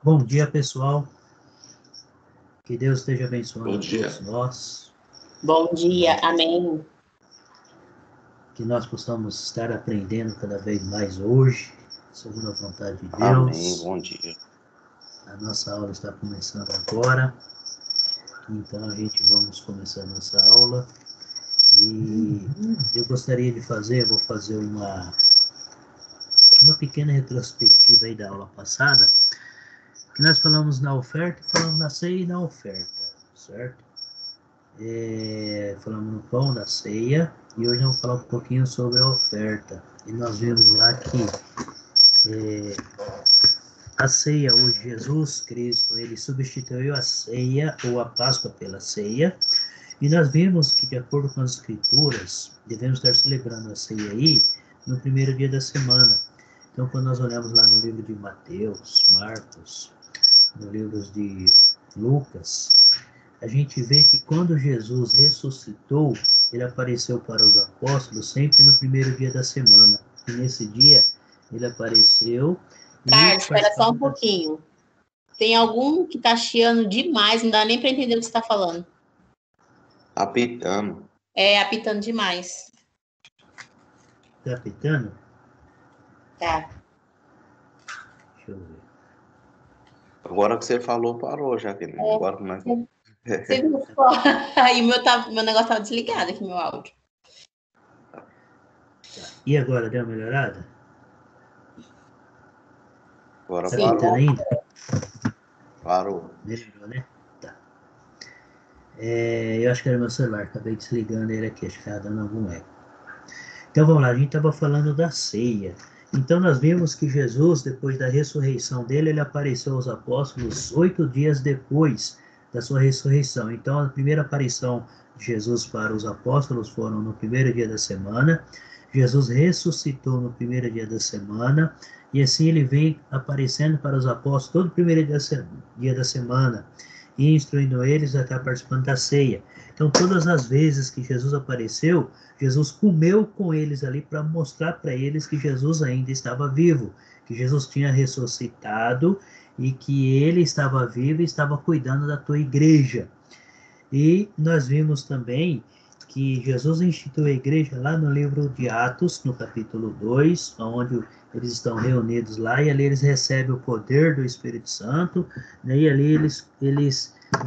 Bom dia, pessoal. Que Deus esteja abençoando Bom a dia. todos nós. Bom dia, amém. Que nós possamos estar aprendendo cada vez mais hoje, segundo a vontade de Deus. Amém, bom dia. A nossa aula está começando agora. Então, a gente vamos começar a nossa aula. E eu gostaria de vou fazer uma pequena retrospectiva aí da aula passada, que nós falamos na oferta, falamos na ceia e na oferta, certo? Falamos no pão da ceia, e hoje vamos falar um pouquinho sobre a oferta. E nós vemos lá que a ceia, hoje, Jesus Cristo, ele substituiu a ceia ou a Páscoa pela ceia, e nós vimos que, de acordo com as Escrituras, devemos estar celebrando a ceia aí no primeiro dia da semana. Então, quando nós olhamos lá no livro de Mateus, Marcos, no livro de Lucas, a gente vê que quando Jesus ressuscitou, ele apareceu para os apóstolos sempre no primeiro dia da semana. E nesse dia, ele apareceu... Carlos, espera só um pouquinho. Tem algum que tá chiando demais, não dá nem para entender o que você está falando. Apitando. Apitando demais. Tá apitando? Tá. Deixa eu ver. Agora que você falou, parou, Jaqueline. Agora nós... Você viu só? Aí meu negócio tava desligado aqui, meu áudio. Tá. E agora, deu uma melhorada? Agora Tá parou. apitando ainda? Parou. Melhorou, né? Tá. Eu acho que era meu celular, acabei desligando ele aqui, acho que estava dando algum eco. Então vamos lá, a gente estava falando da ceia. Então nós vimos que Jesus, depois da ressurreição dele, ele apareceu aos apóstolos 8 dias depois da sua ressurreição. Então a primeira aparição de Jesus para os apóstolos foram no primeiro dia da semana. Jesus ressuscitou no primeiro dia da semana, e assim ele vem aparecendo para os apóstolos todo o primeiro dia da semana, e instruindo eles a estar participando da ceia. Então, todas as vezes que Jesus apareceu, Jesus comeu com eles ali para mostrar para eles que Jesus ainda estava vivo, que Jesus tinha ressuscitado e que ele estava vivo e estava cuidando da tua igreja. E nós vimos também que Jesus instituiu a igreja lá no livro de Atos, no capítulo 2, onde eles estão reunidos lá, e ali eles recebem o poder do Espírito Santo, né? E ali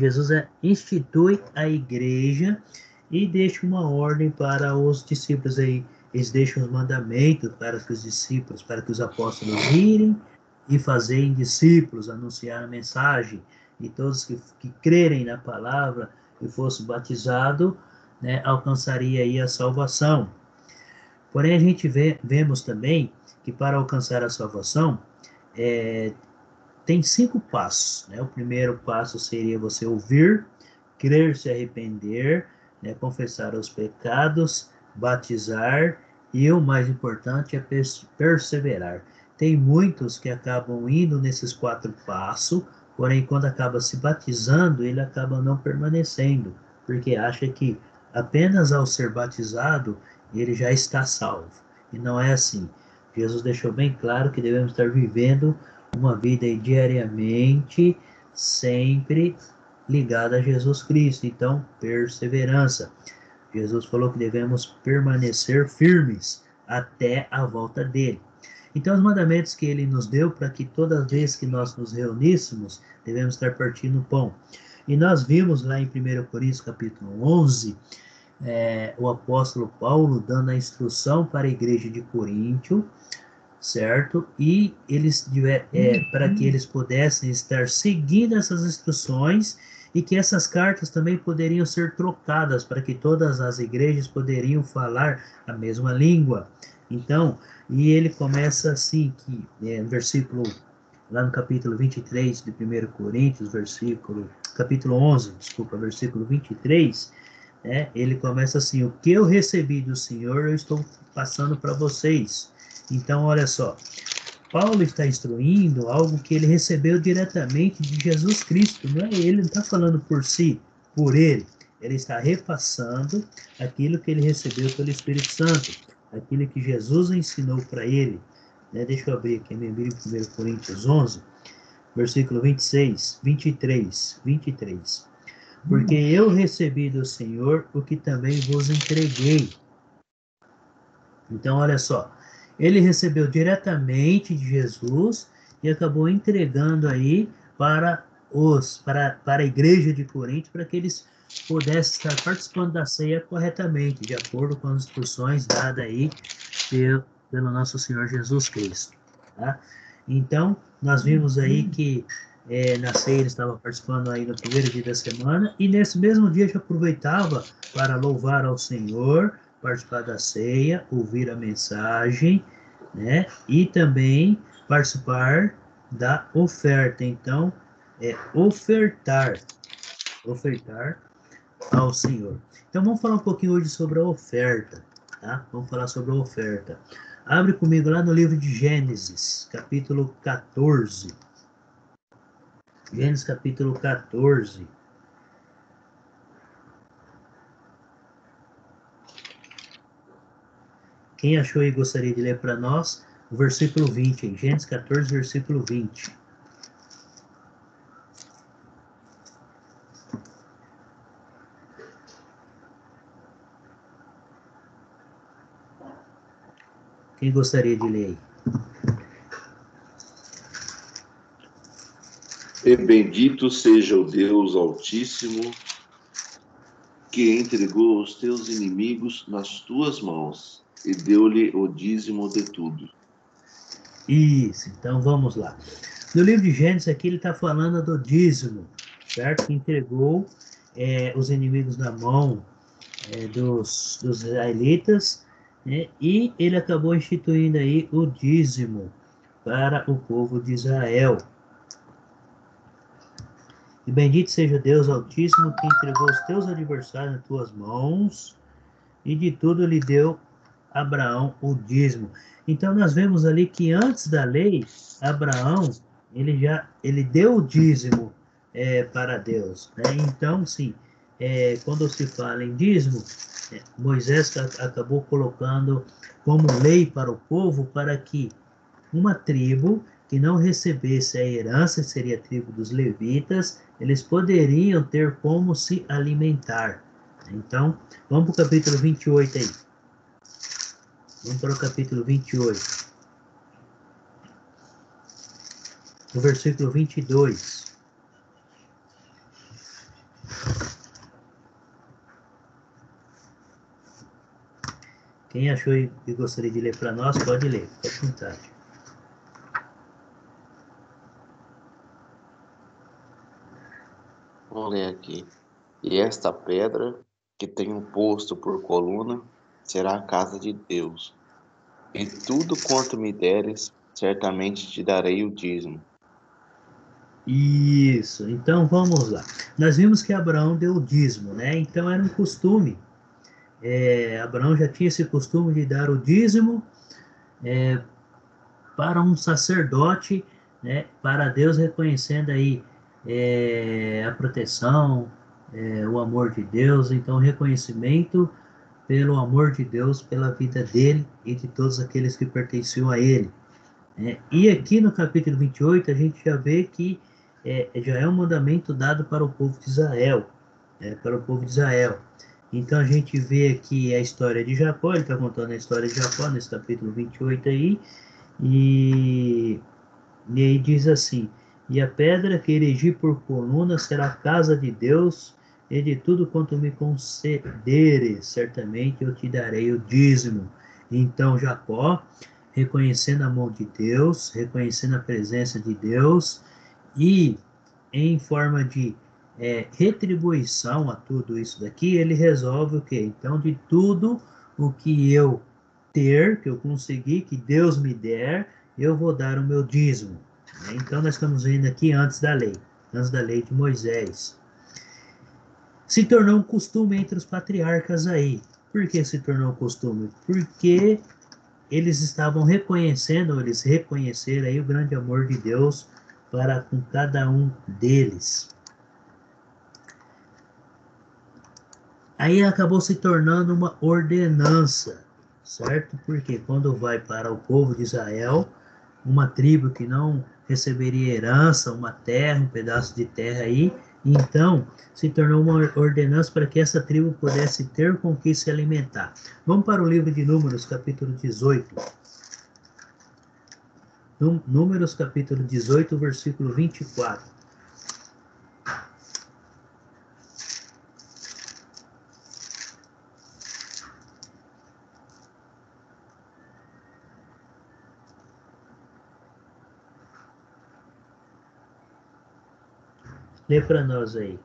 Jesus institui a igreja e deixa uma ordem para os discípulos aí. Eles deixam os mandamentos para que os discípulos, para que os apóstolos irem e fazerem discípulos, anunciar a mensagem, e todos que crerem na palavra e fosse batizado, né, alcançaria aí a salvação. Porém, a gente vemos também que para alcançar a salvação, tem 5 passos, né? O primeiro passo seria você ouvir, crer, se arrepender, né, confessar os pecados, batizar, e o mais importante é perseverar. Tem muitos que acabam indo nesses 4 passos, porém, quando acaba se batizando, ele acaba não permanecendo, porque acha que apenas ao ser batizado, ele já está salvo. E não é assim. Jesus deixou bem claro que devemos estar vivendo uma vida aí diariamente, sempre ligada a Jesus Cristo. Então, perseverança. Jesus falou que devemos permanecer firmes até a volta dele. Então, os mandamentos que ele nos deu para que toda vez que nós nos reuníssemos, devemos estar partindo o pão. E nós vimos lá em 1 Coríntios capítulo 11, o apóstolo Paulo dando a instrução para a igreja de Coríntio, certo? E eles para que eles pudessem estar seguindo essas instruções, e que essas cartas também poderiam ser trocadas para que todas as igrejas poderiam falar a mesma língua. Então, e ele começa assim, que no versículo, lá no capítulo 23 de 1 Coríntios, capítulo 11, desculpa, versículo 23, ele começa assim: o que eu recebi do Senhor eu estou passando para vocês. Então, olha só, Paulo está instruindo algo que ele recebeu diretamente de Jesus Cristo, não é ele, não está falando por si, por ele. Ele está repassando aquilo que ele recebeu pelo Espírito Santo, aquilo que Jesus ensinou para ele. Deixa eu abrir aqui a minha Bíblia, 1 Coríntios 11, versículo 26, 23, 23. Porque eu recebi do Senhor o que também vos entreguei. Então, olha só, ele recebeu diretamente de Jesus e acabou entregando aí para a igreja de Corinto, para que eles pudessem estar participando da ceia corretamente, de acordo com as instruções dadas aí pelo nosso Senhor Jesus Cristo. Tá? Então, nós vimos aí que na ceia ele estava participando aí no primeiro dia da semana, e nesse mesmo dia já aproveitava para louvar ao Senhor, participar da ceia, ouvir a mensagem, né? E também participar da oferta. Então, ofertar ao Senhor. Então, vamos falar um pouquinho hoje sobre a oferta, tá? Vamos falar sobre a oferta. Abre comigo lá no livro de Gênesis, capítulo 14. Gênesis, capítulo 14. Quem achou aí gostaria de ler para nós o versículo 20, em Gênesis 14, versículo 20. Quem gostaria de ler aí? E bendito seja o Deus Altíssimo, que entregou os teus inimigos nas tuas mãos e deu-lhe o dízimo de tudo. Isso, então vamos lá. No livro de Gênesis aqui ele está falando do dízimo, certo? Que entregou os inimigos na mão dos israelitas, né? E ele acabou instituindo aí o dízimo para o povo de Israel. E bendito seja Deus Altíssimo, que entregou os teus adversários nas tuas mãos, e de tudo lhe deu Abraão o dízimo. Então nós vemos ali que antes da lei, Abraão, ele deu o dízimo para Deus, né? Então, sim, quando se fala em dízimo, Moisés acabou colocando como lei para o povo, para que uma tribo que não recebesse a herança, seria a tribo dos levitas, eles poderiam ter como se alimentar. Então, vamos para o capítulo 28 aí. Vamos para o capítulo 28. No versículo 22. Quem achou e gostaria de ler para nós, pode ler, fica à vontade. Vou ler aqui. E esta pedra, que tenho posto por coluna, será a casa de Deus. E tudo quanto me deres, certamente te darei o dízimo. Isso, então vamos lá. Nós vimos que Abraão deu o dízimo, né? Então era um costume. Abraão já tinha esse costume de dar o dízimo para um sacerdote, né? Para Deus, reconhecendo aí a proteção, o amor de Deus. Então, reconhecimento pelo amor de Deus, pela vida dele e de todos aqueles que pertenciam a ele. E aqui no capítulo 28, a gente já vê que já é um mandamento dado para o povo de Israel, para o povo de Israel. Então a gente vê aqui a história de Jacó, ele está contando a história de Jacó nesse capítulo 28 aí, e aí diz assim: e a pedra que erigi por coluna será a casa de Deus, e de tudo quanto me concederes, certamente eu te darei o dízimo. Então Jacó, reconhecendo a mão de Deus, reconhecendo a presença de Deus, e em forma de retribuição a tudo isso daqui, ele resolve o quê? Então, de tudo o que eu ter, que eu consegui, que Deus me der, eu vou dar o meu dízimo. Então, nós estamos vendo aqui antes da lei de Moisés. Se tornou um costume entre os patriarcas aí. Por que se tornou um costume? Porque eles estavam reconhecendo, eles reconheceram aí o grande amor de Deus para com cada um deles. Aí acabou se tornando uma ordenança, certo? Porque quando vai para o povo de Israel, uma tribo que não receberia herança, uma terra, um pedaço de terra aí, então se tornou uma ordenança para que essa tribo pudesse ter com que se alimentar. Vamos para o livro de Números, capítulo 18. Números, capítulo 18, versículo 24. Lê para nós aí.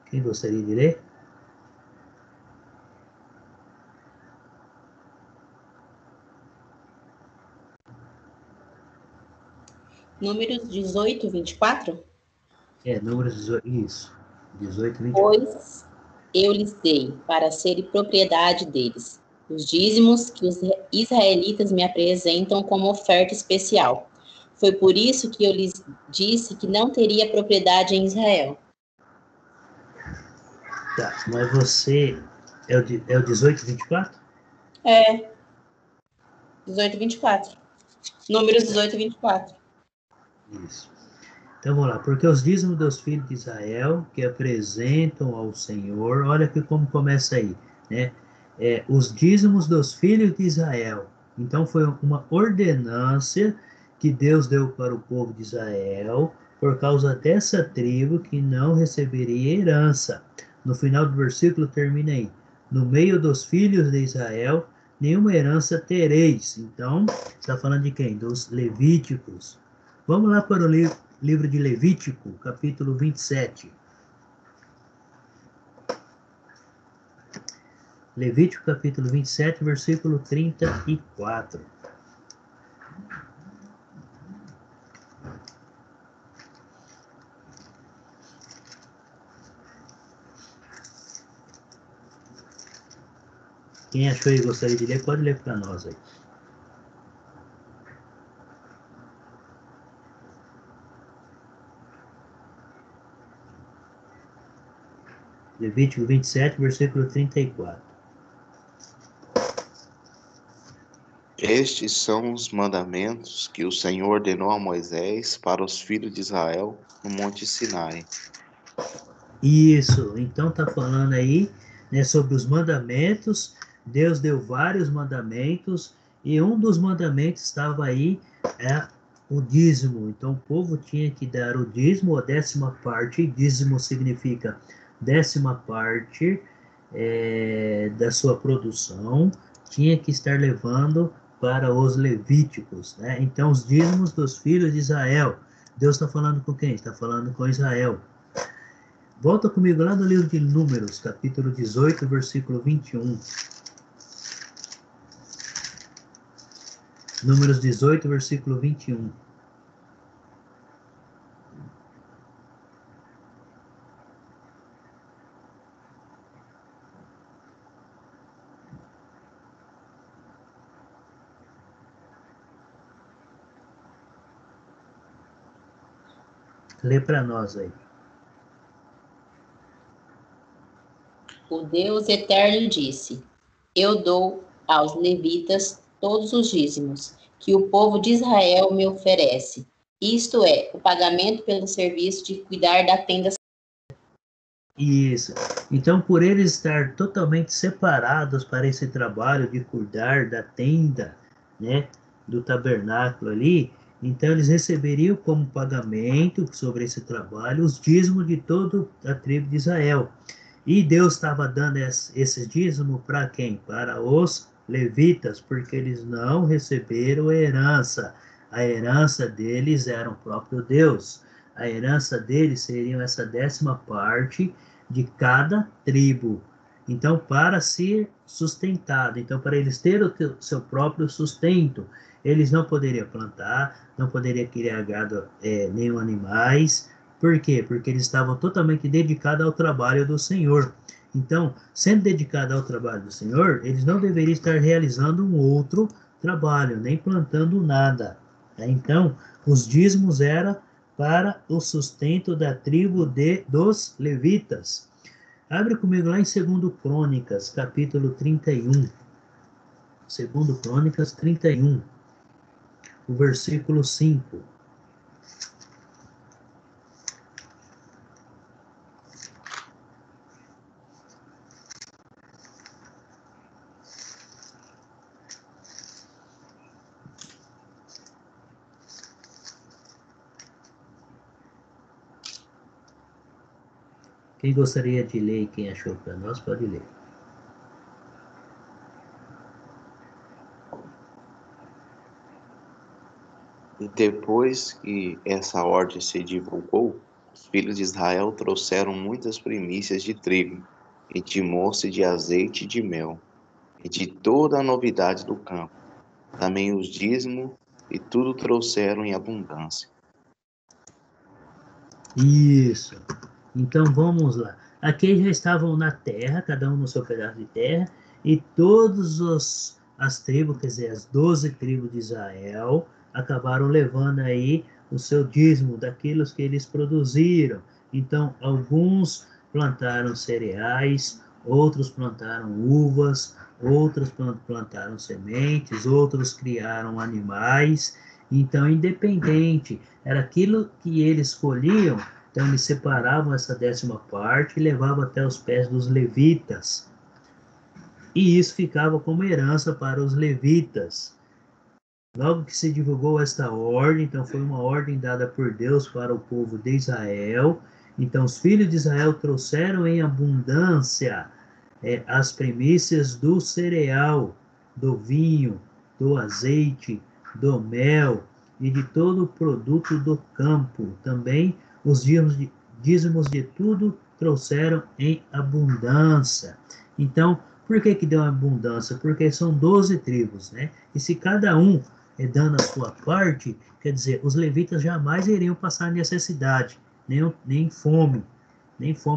Quem gostaria de ler? Números 18, 24? Números 18, isso. 18, 24. Pois eu lhes dei para serem propriedade deles os dízimos que os israelitas me apresentam como oferta especial. Foi por isso que eu lhes disse que não teria propriedade em Israel. Tá, mas você é o 18, 24? 18, 24. Números 18, 24. Isso. Então vamos lá, porque os dízimos dos filhos de Israel que apresentam ao Senhor, olha que como começa aí, né? Os dízimos dos filhos de Israel. Então foi uma ordenança que Deus deu para o povo de Israel por causa dessa tribo que não receberia herança. No final do versículo termina aí: no meio dos filhos de Israel nenhuma herança tereis. Então está falando de quem? Dos levíticos. Vamos lá para o livro de Levítico, capítulo 27. Levítico, capítulo 27, versículo 34. Quem achou e gostaria de ler, pode ler para nós aí. Levítico 27, versículo 34. Estes são os mandamentos que o Senhor ordenou a Moisés para os filhos de Israel no Monte Sinai. Isso, então está falando aí, né, sobre os mandamentos. Deus deu vários mandamentos e um dos mandamentos estava aí, o dízimo. Então o povo tinha que dar o dízimo, a 10ª parte. Dízimo significa 10ª parte da sua produção, tinha que estar levando para os levíticos, né? Então os dízimos dos filhos de Israel. Deus está falando com quem? Está falando com Israel. Volta comigo lá no livro de Números, capítulo 18, versículo 21. Números 18, versículo 21. Lê para nós aí. O Deus Eterno disse: eu dou aos levitas todos os dízimos que o povo de Israel me oferece. Isto é, o pagamento pelo serviço de cuidar da tenda. Isso. Então, por eles estar totalmente separados para esse trabalho de cuidar da tenda, né, do tabernáculo ali, então eles receberiam como pagamento sobre esse trabalho os dízimos de toda a tribo de Israel. E Deus estava dando esse dízimo para quem? Para os levitas, porque eles não receberam herança. A herança deles era o próprio Deus. A herança deles seria essa 10ª parte de cada tribo. Então, para ser sustentado, então para eles terem o seu próprio sustento, eles não poderiam plantar, não poderiam criar gado, nem animais. Por quê? Porque eles estavam totalmente dedicados ao trabalho do Senhor. Então, sendo dedicados ao trabalho do Senhor, eles não deveriam estar realizando um outro trabalho, nem plantando nada. Então, os dízimos eram para o sustento da tribo dos levitas. Abre comigo lá em 2 Crônicas, capítulo 31. 2 Crônicas 31, o versículo 5. Quem gostaria de ler e quem achou para nós, pode ler. E depois que essa ordem se divulgou, os filhos de Israel trouxeram muitas primícias de trigo, e de moça e de azeite e de mel, e de toda a novidade do campo. Também os dízimos, e tudo trouxeram em abundância. Isso. Então vamos lá. Aqui já estavam na terra, cada um no seu pedaço de terra, e todas as tribos, quer dizer, as 12 tribos de Israel, acabaram levando aí o seu dízimo daquilo que eles produziram. Então, alguns plantaram cereais, outros plantaram uvas, outros plantaram sementes, outros criaram animais. Então, independente, era aquilo que eles colhiam, então eles separavam essa 10ª parte e levavam até os pés dos levitas. E isso ficava como herança para os levitas. Logo que se divulgou esta ordem, então foi uma ordem dada por Deus para o povo de Israel. Então os filhos de Israel trouxeram em abundância as primícias do cereal, do vinho, do azeite, do mel e de todo o produto do campo. Também os dízimos de tudo trouxeram em abundância. Então, por que deu abundância? Porque são 12 tribos, né? E se cada um dando a sua parte, quer dizer, os levitas jamais iriam passar necessidade, nem fome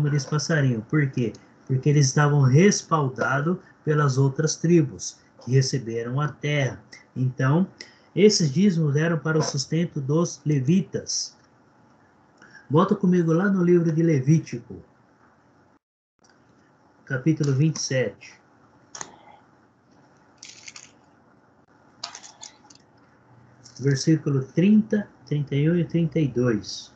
eles passariam. Por quê? Porque eles estavam respaldados pelas outras tribos que receberam a terra. Então, esses dízimos eram para o sustento dos levitas. Volta comigo lá no livro de Levítico, capítulo 27. Versículo 30, 31 e 32.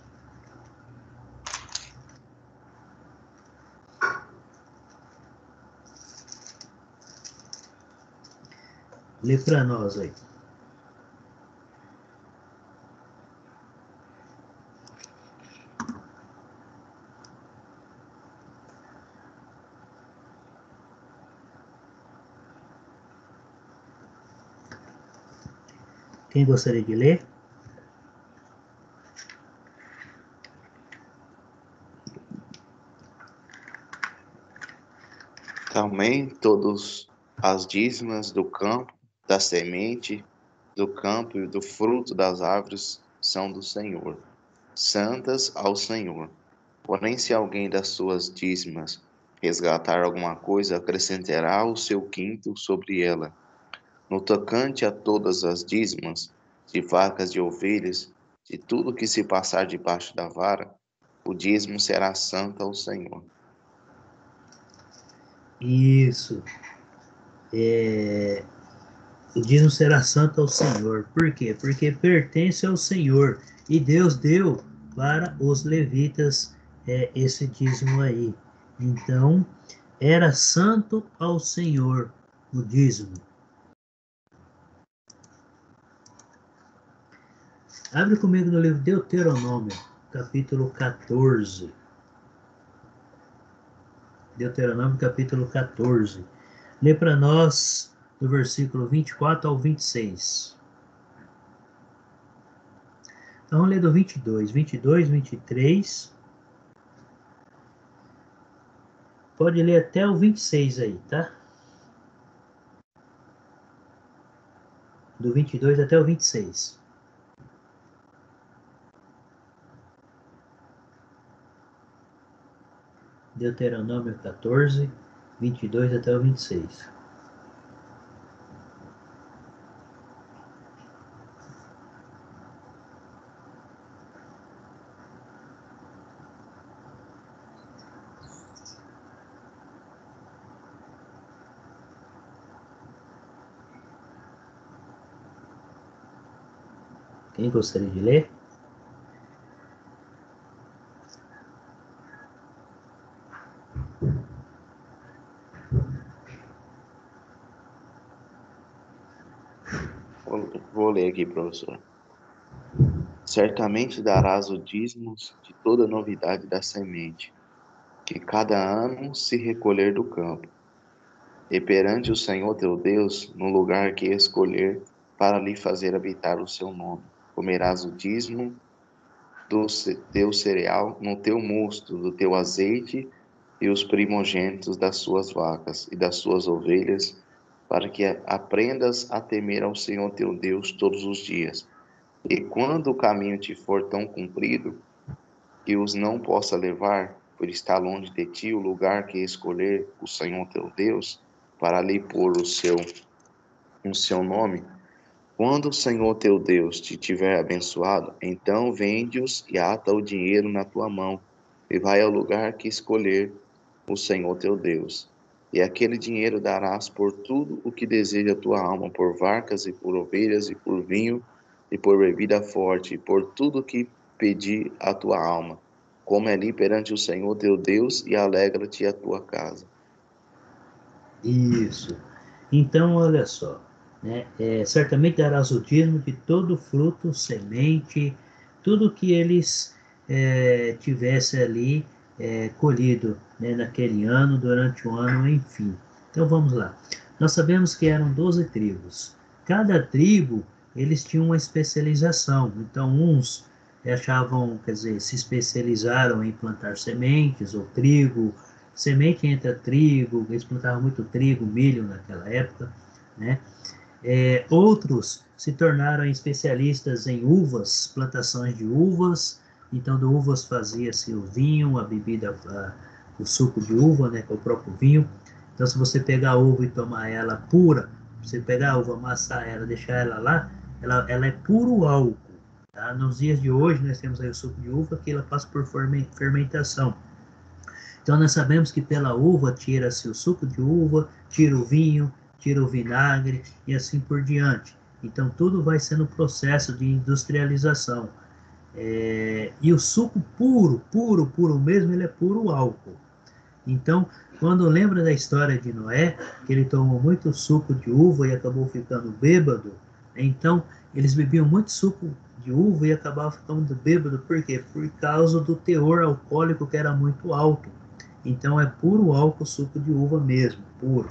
Lê para nós aí. Quem gostaria de ler? Também todas as dízimas do campo, da semente do campo e do fruto das árvores são do Senhor, santas ao Senhor. Porém, se alguém das suas dízimas resgatar alguma coisa, acrescentará o seu quinto sobre ela. No tocante a todas as dízimas, de vacas e ovelhas, de tudo que se passar debaixo da vara, o dízimo será santo ao Senhor. Isso. O dízimo será santo ao Senhor. Por quê? Porque pertence ao Senhor. E Deus deu para os levitas esse dízimo aí. Então, era santo ao Senhor o dízimo. Abre comigo no livro de Deuteronômio, capítulo 14. Deuteronômio, capítulo 14. Lê para nós do versículo 24 ao 26. Então, vamos ler do 22, 23. Pode ler até o 26 aí, tá? Do 22 até o 26. Deuteronômio 14, 22 até o 26. Quem gostaria de ler? Vou ler aqui, professor. Certamente darás o dízimo de toda novidade da semente, que cada ano se recolher do campo. E perante o Senhor teu Deus, no lugar que escolher para lhe fazer habitar o seu nome, comerás o dízimo do teu cereal, no teu mosto, do teu azeite e os primogênitos das suas vacas e das suas ovelhas, para que aprendas a temer ao Senhor teu Deus todos os dias. E quando o caminho te for tão comprido, que os não possa levar, por estar longe de ti o lugar que escolher o Senhor teu Deus, para ali pôr o seu nome, quando o Senhor teu Deus te tiver abençoado, então vende-os e ata o dinheiro na tua mão, e vai ao lugar que escolher o Senhor teu Deus. E aquele dinheiro darás por tudo o que deseja a tua alma, por vacas e por ovelhas e por vinho e por bebida forte, e por tudo o que pedir a tua alma. Come ali perante o Senhor teu Deus e alegra-te a tua casa. Isso. Então, olha só, né? Certamente darás o dízimo de todo fruto, semente, tudo que eles tivessem ali colhido, né, naquele ano, durante o ano, enfim. Então, vamos lá. Nós sabemos que eram 12 tribos. Cada tribo, eles tinham uma especialização. Então, uns achavam, quer dizer, se especializaram em plantar sementes ou trigo. Semente entra trigo, eles plantavam muito trigo, milho naquela época, né? Outros se tornaram especialistas em uvas, plantações de uvas. Então, de uvas fazia-se o vinho, a bebida, o suco de uva, né, que é o próprio vinho. Então, se você pegar a uva e tomar ela pura, você pegar a uva, amassar ela, deixar ela lá, ela é puro álcool. Tá? Nos dias de hoje, nós temos aí o suco de uva, que ela passa por fermentação. Então, nós sabemos que pela uva tira-se o suco de uva, tira o vinho, tira o vinagre e assim por diante. Então, tudo vai sendo processo de industrialização. E o suco puro mesmo, ele é puro álcool. Então, quando lembra da história de Noé, que ele tomou muito suco de uva e acabou ficando bêbado, então, eles bebiam muito suco de uva e acabavam ficando bêbado. Por quê? Por causa do teor alcoólico que era muito alto. Então é puro álcool, suco de uva mesmo, puro.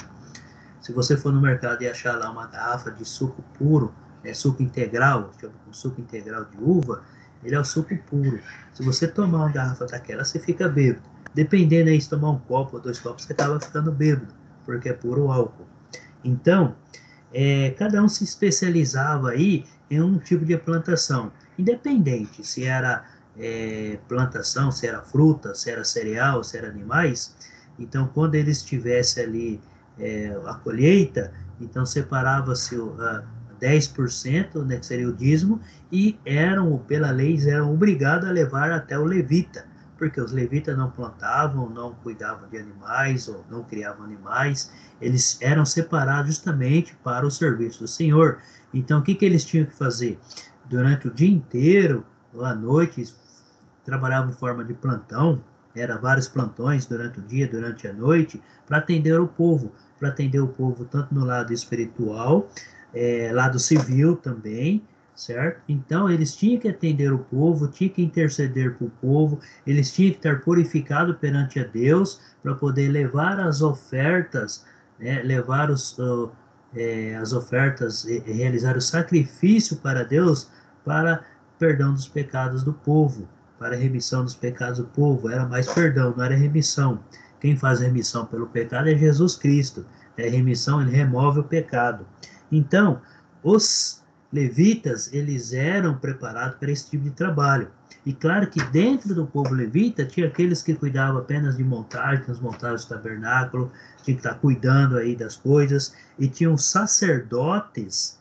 Se você for no mercado e achar lá uma garrafa de suco puro, suco integral, chama suco integral de uva, ele é o suco puro. Se você tomar uma garrafa daquela, você fica bêbado. Dependendo aí, se tomar um copo ou 2 copos, você acaba ficando bêbado, porque é puro álcool. Então, cada um se especializava aí em um tipo de plantação, independente se era plantação, se era fruta, se era cereal, se era animais. Então, quando eles tivessem ali a colheita, então separava-se 10%, né, que seria o dízimo, e pela lei, eram obrigados a levar até o levita, porque os levitas não plantavam, não cuidavam de animais, ou não criavam animais, eles eram separados justamente para o serviço do Senhor. Então, o que eles tinham que fazer? Durante o dia inteiro, ou à noite, trabalhavam em forma de plantão, vários plantões durante o dia, durante a noite, para atender o povo tanto no lado espiritual, lado civil também, certo? Então, eles tinham que atender o povo, tinham que interceder para o povo, eles tinham que estar purificados perante a Deus, para poder levar as ofertas, né, levar as ofertas, realizar o sacrifício para Deus, para perdão dos pecados do povo, para a remissão dos pecados do povo. Era mais perdão, não era remissão. Quem faz remissão pelo pecado é Jesus Cristo. Remissão, ele remove o pecado. Então, os levitas, eles eram preparados para esse tipo de trabalho. E claro que dentro do povo levita, tinha aqueles que cuidavam apenas de montagem, desmontar o tabernáculo, tinha que estar cuidando aí das coisas, e tinham os sacerdotes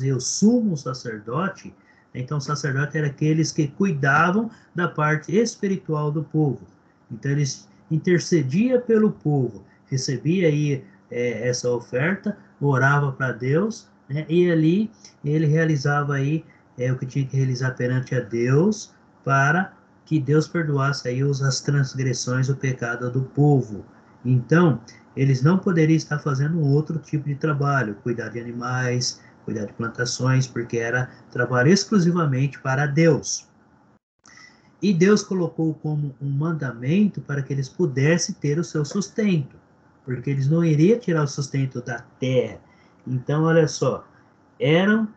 e o sumo sacerdote. Então, o sacerdote era aqueles que cuidavam da parte espiritual do povo. Então, eles intercediam pelo povo, recebia aí essa oferta, orava para Deus, né? E ali ele realizava aí o que tinha que realizar perante a Deus para que Deus perdoasse aí as transgressões, o pecado do povo. Então, eles não poderiam estar fazendo outro tipo de trabalho, cuidar de animais, cuidar de plantações, porque era trabalho exclusivamente para Deus. E Deus colocou como um mandamento para que eles pudessem ter o seu sustento, porque eles não iriam tirar o sustento da terra. Então, olha só, eram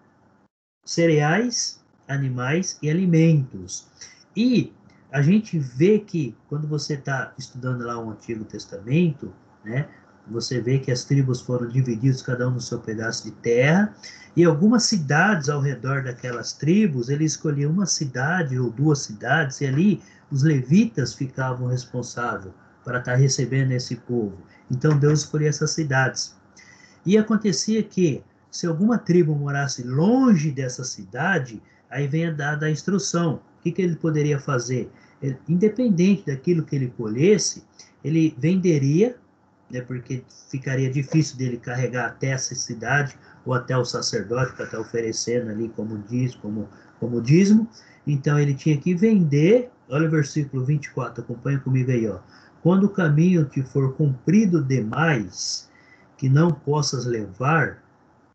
cereais, animais e alimentos. E a gente vê que, quando você está estudando lá o Antigo Testamento, né, você vê que as tribos foram divididas, cada um no seu pedaço de terra, e algumas cidades ao redor daquelas tribos, ele escolhia uma cidade ou duas cidades, e ali os levitas ficavam responsáveis para estar recebendo esse povo. Então Deus escolhia essas cidades. E acontecia que, se alguma tribo morasse longe dessa cidade, aí vem dada a instrução. O que ele poderia fazer? Independente daquilo que ele colhesse, ele venderia, né, porque ficaria difícil dele carregar até essa cidade ou até o sacerdote para estar oferecendo ali como dízimo. Então ele tinha que vender. Olha o versículo 24, acompanha comigo aí, ó. Quando o caminho te for comprido demais, que não possas levar,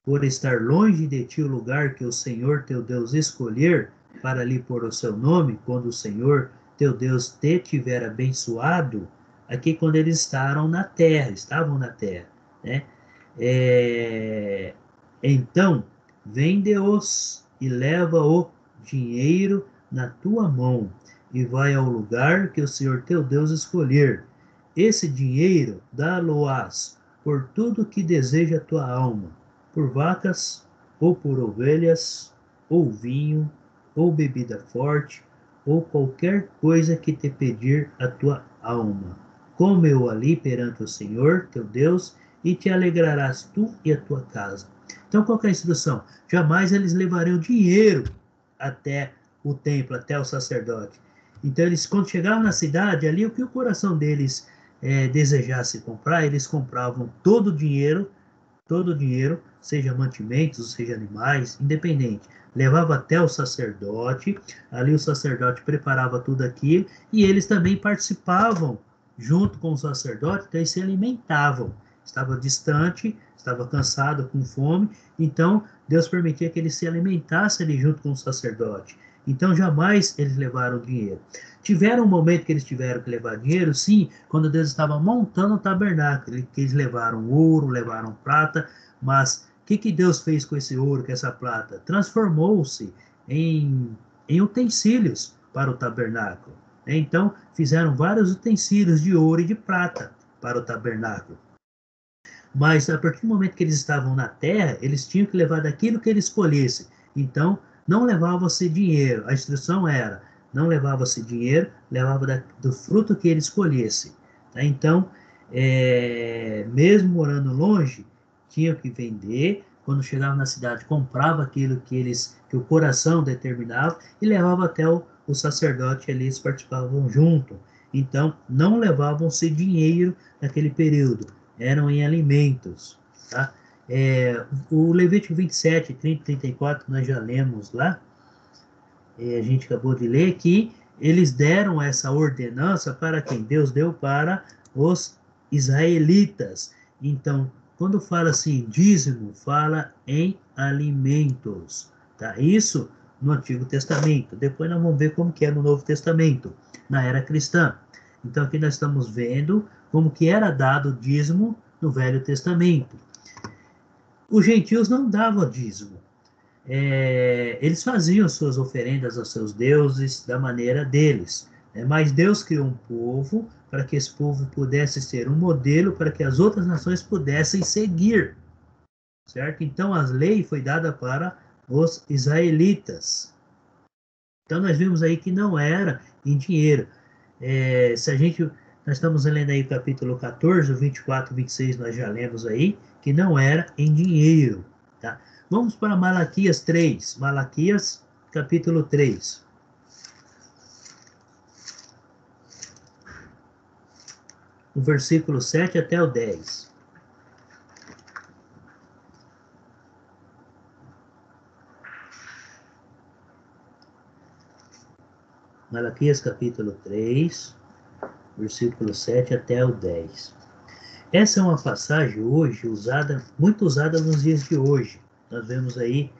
por estar longe de ti o lugar que o Senhor teu Deus escolher para ali pôr o seu nome, quando o Senhor teu Deus te tiver abençoado, aqui quando eles estavam na terra, né? Então, vende-os e leva o dinheiro na tua mão e vai ao lugar que o Senhor teu Deus escolher. Esse dinheiro dá-lo-ás por tudo que deseja a tua alma, por vacas, ou por ovelhas, ou vinho, ou bebida forte, ou qualquer coisa que te pedir a tua alma. Come-o ali perante o Senhor, teu Deus, e te alegrarás tu e a tua casa. Então, qual é a instrução? Jamais eles levariam dinheiro até o templo, até o sacerdote. Então, eles, quando chegavam na cidade, ali o que o coração deles desejasse comprar, eles compravam todo o dinheiro, seja mantimentos, seja animais, independente. Levava até o sacerdote, ali o sacerdote preparava tudo aquilo, e eles também participavam junto com o sacerdote, então eles se alimentavam. Estava distante, estava cansado, com fome, então Deus permitia que eles se alimentassem ali junto com o sacerdote. Então jamais eles levaram dinheiro. Tiveram um momento que eles tiveram que levar dinheiro, sim, quando Deus estava montando o tabernáculo, que eles levaram ouro, levaram prata, mas o que Deus fez com esse ouro, com essa prata? Transformou-se em utensílios para o tabernáculo. Então, fizeram vários utensílios de ouro e de prata para o tabernáculo. Mas, a partir do momento que eles estavam na terra, eles tinham que levar daquilo que eles escolhessem. Então, não levava-se dinheiro. A instrução era, não levava-se dinheiro, levava do fruto que ele escolhesse. Tá? Então, mesmo morando longe, tinham que vender. Quando chegavam na cidade, comprava aquilo que o coração determinava e levava até o sacerdote ali, eles participavam junto. Então, não levavam-se dinheiro naquele período, eram em alimentos. Tá? O Levítico 27, 30 e 34, nós já lemos lá, a gente acabou de ler, que eles deram essa ordenança para quem? Deus deu para os israelitas. Então, quando fala assim, dízimo, fala em alimentos. Tá? Isso no Antigo Testamento. Depois nós vamos ver como que é no Novo Testamento, na era cristã. Então, aqui nós estamos vendo como que era dado o dízimo no Velho Testamento. Os gentios não davam dízimo. Eles faziam suas oferendas aos seus deuses da maneira deles. Mas Deus criou um povo para que esse povo pudesse ser um modelo para que as outras nações pudessem seguir. Certo? Então, a lei foi dada para os israelitas. Então, nós vimos aí que não era em dinheiro. Nós estamos lendo aí o capítulo 14, 24 e 26, nós já lemos aí, que não era em dinheiro. Tá? Vamos para Malaquias 3. Malaquias, capítulo 3. O versículo 7 até o 10. Malaquias capítulo 3, versículo 7 até o 10. Essa é uma passagem hoje muito usada nos dias de hoje. Nós vemos aí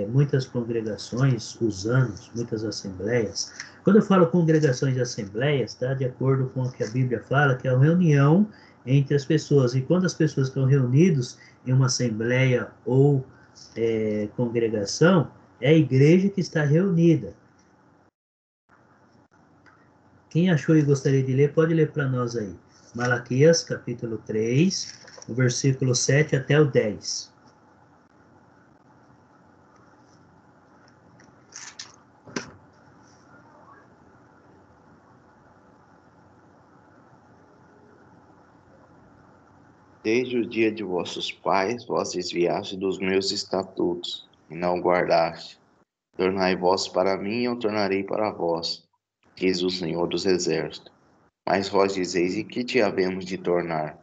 muitas congregações usando, muitas assembleias. Quando eu falo congregações e assembleias, está de acordo com o que a Bíblia fala, que é a reunião entre as pessoas. E quando as pessoas estão reunidas em uma assembleia ou congregação, é a igreja que está reunida. Quem achou e gostaria de ler, pode ler para nós aí. Malaquias, capítulo 3, o versículo 7 até o 10. Desde o dia de vossos pais, vós desviaste dos meus estatutos, e não guardaste. Tornai vós para mim, e eu tornarei para vós, diz o Senhor dos Exércitos. Mas vós dizeis, e que te havemos de tornar?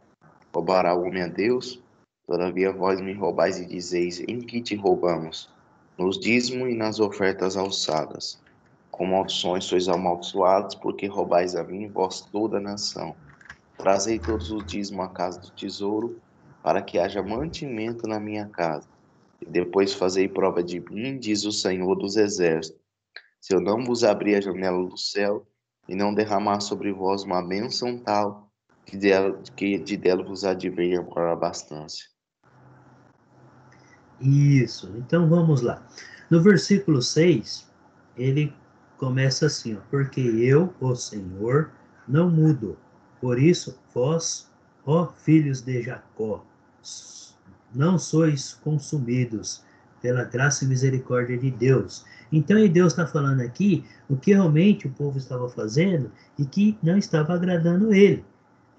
Roubará o homem a Deus? Todavia vós me roubais e dizeis, em que te roubamos? Nos dízimos e nas ofertas alçadas. Com maldições sois amaldiçoados, porque roubais a mim, vós toda a nação. Trazei todos os dízimos à casa do tesouro, para que haja mantimento na minha casa. E depois fazei prova de mim, diz o Senhor dos Exércitos, se eu não vos abrir a janela do céu, e não derramar sobre vós uma bênção tal, que de dela vos advenha a maior abastança. Isso, então vamos lá. No versículo 6, ele começa assim, ó, porque eu, o Senhor, não mudo. Por isso, vós, ó filhos de Jacó, não sois consumidos pela graça e misericórdia de Deus. Então, Deus está falando aqui o que realmente o povo estava fazendo e que não estava agradando ele,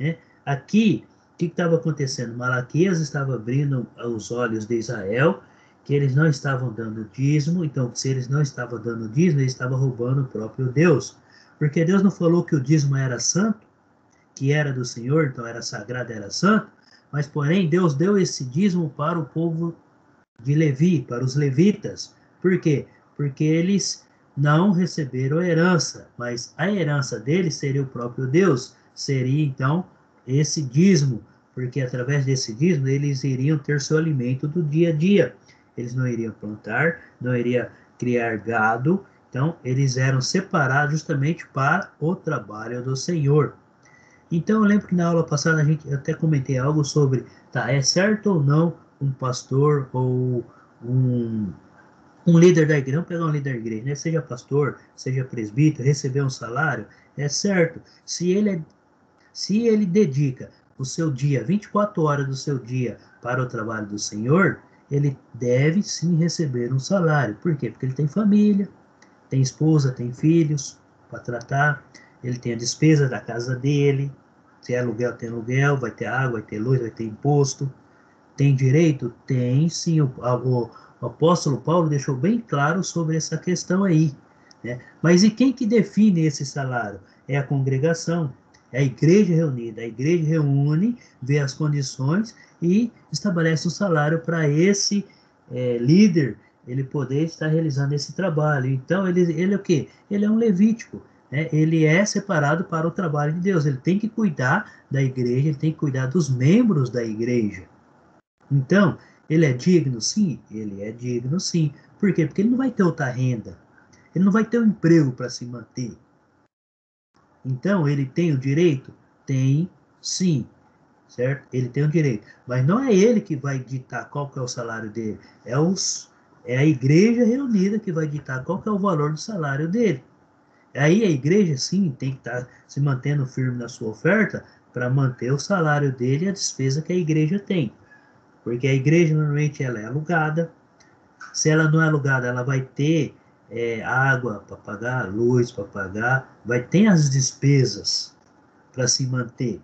né? Aqui, o que estava acontecendo? Malaquias estava abrindo os olhos de Israel, que eles não estavam dando dízimo. Então, se eles não estavam dando dízimo, eles estavam roubando o próprio Deus. Porque Deus não falou que o dízimo era santo, que era do Senhor, então era sagrado, era santo, mas porém Deus deu esse dízimo para o povo de Levi, para os levitas. Por quê? Porque eles não receberam herança, mas a herança deles seria o próprio Deus, seria então esse dízimo, porque através desse dízimo eles iriam ter seu alimento do dia a dia. Eles não iriam plantar, não iriam criar gado, então eles eram separados justamente para o trabalho do Senhor. Então eu lembro que na aula passada a gente até comentei algo sobre, é certo ou não um pastor ou um líder da igreja, vamos pegar um líder da igreja, né? Seja pastor, seja presbítero, receber um salário, é certo. Se ele dedica o seu dia, 24 horas do seu dia para o trabalho do Senhor, ele deve sim receber um salário. Por quê? Porque ele tem família, tem esposa, tem filhos para tratar, ele tem a despesa da casa dele, se é aluguel, tem aluguel, vai ter água, vai ter luz, vai ter imposto. Tem direito? Tem, sim. O apóstolo Paulo deixou bem claro sobre essa questão aí, né? Mas e quem que define esse salário? É a congregação, é a igreja reunida. A igreja reúne, vê as condições e estabelece um salário para esse líder, ele poder estar realizando esse trabalho. Então, ele é o quê? Ele é um levítico. Ele é separado para o trabalho de Deus. Ele tem que cuidar da igreja, ele tem que cuidar dos membros da igreja. Então, ele é digno? Sim, ele é digno, sim. Por quê? Porque ele não vai ter outra renda. Ele não vai ter um emprego para se manter. Então, ele tem o direito? Tem, sim. Certo? Ele tem o direito. Mas não é ele que vai ditar qual que é o salário dele. É a igreja reunida que vai ditar qual que é o valor do salário dele. Aí a igreja, sim, tem que estar se mantendo firme na sua oferta para manter o salário dele e a despesa que a igreja tem. Porque a igreja, normalmente, ela é alugada. Se ela não é alugada, ela vai ter água para pagar, luz para pagar, vai ter as despesas para se manter.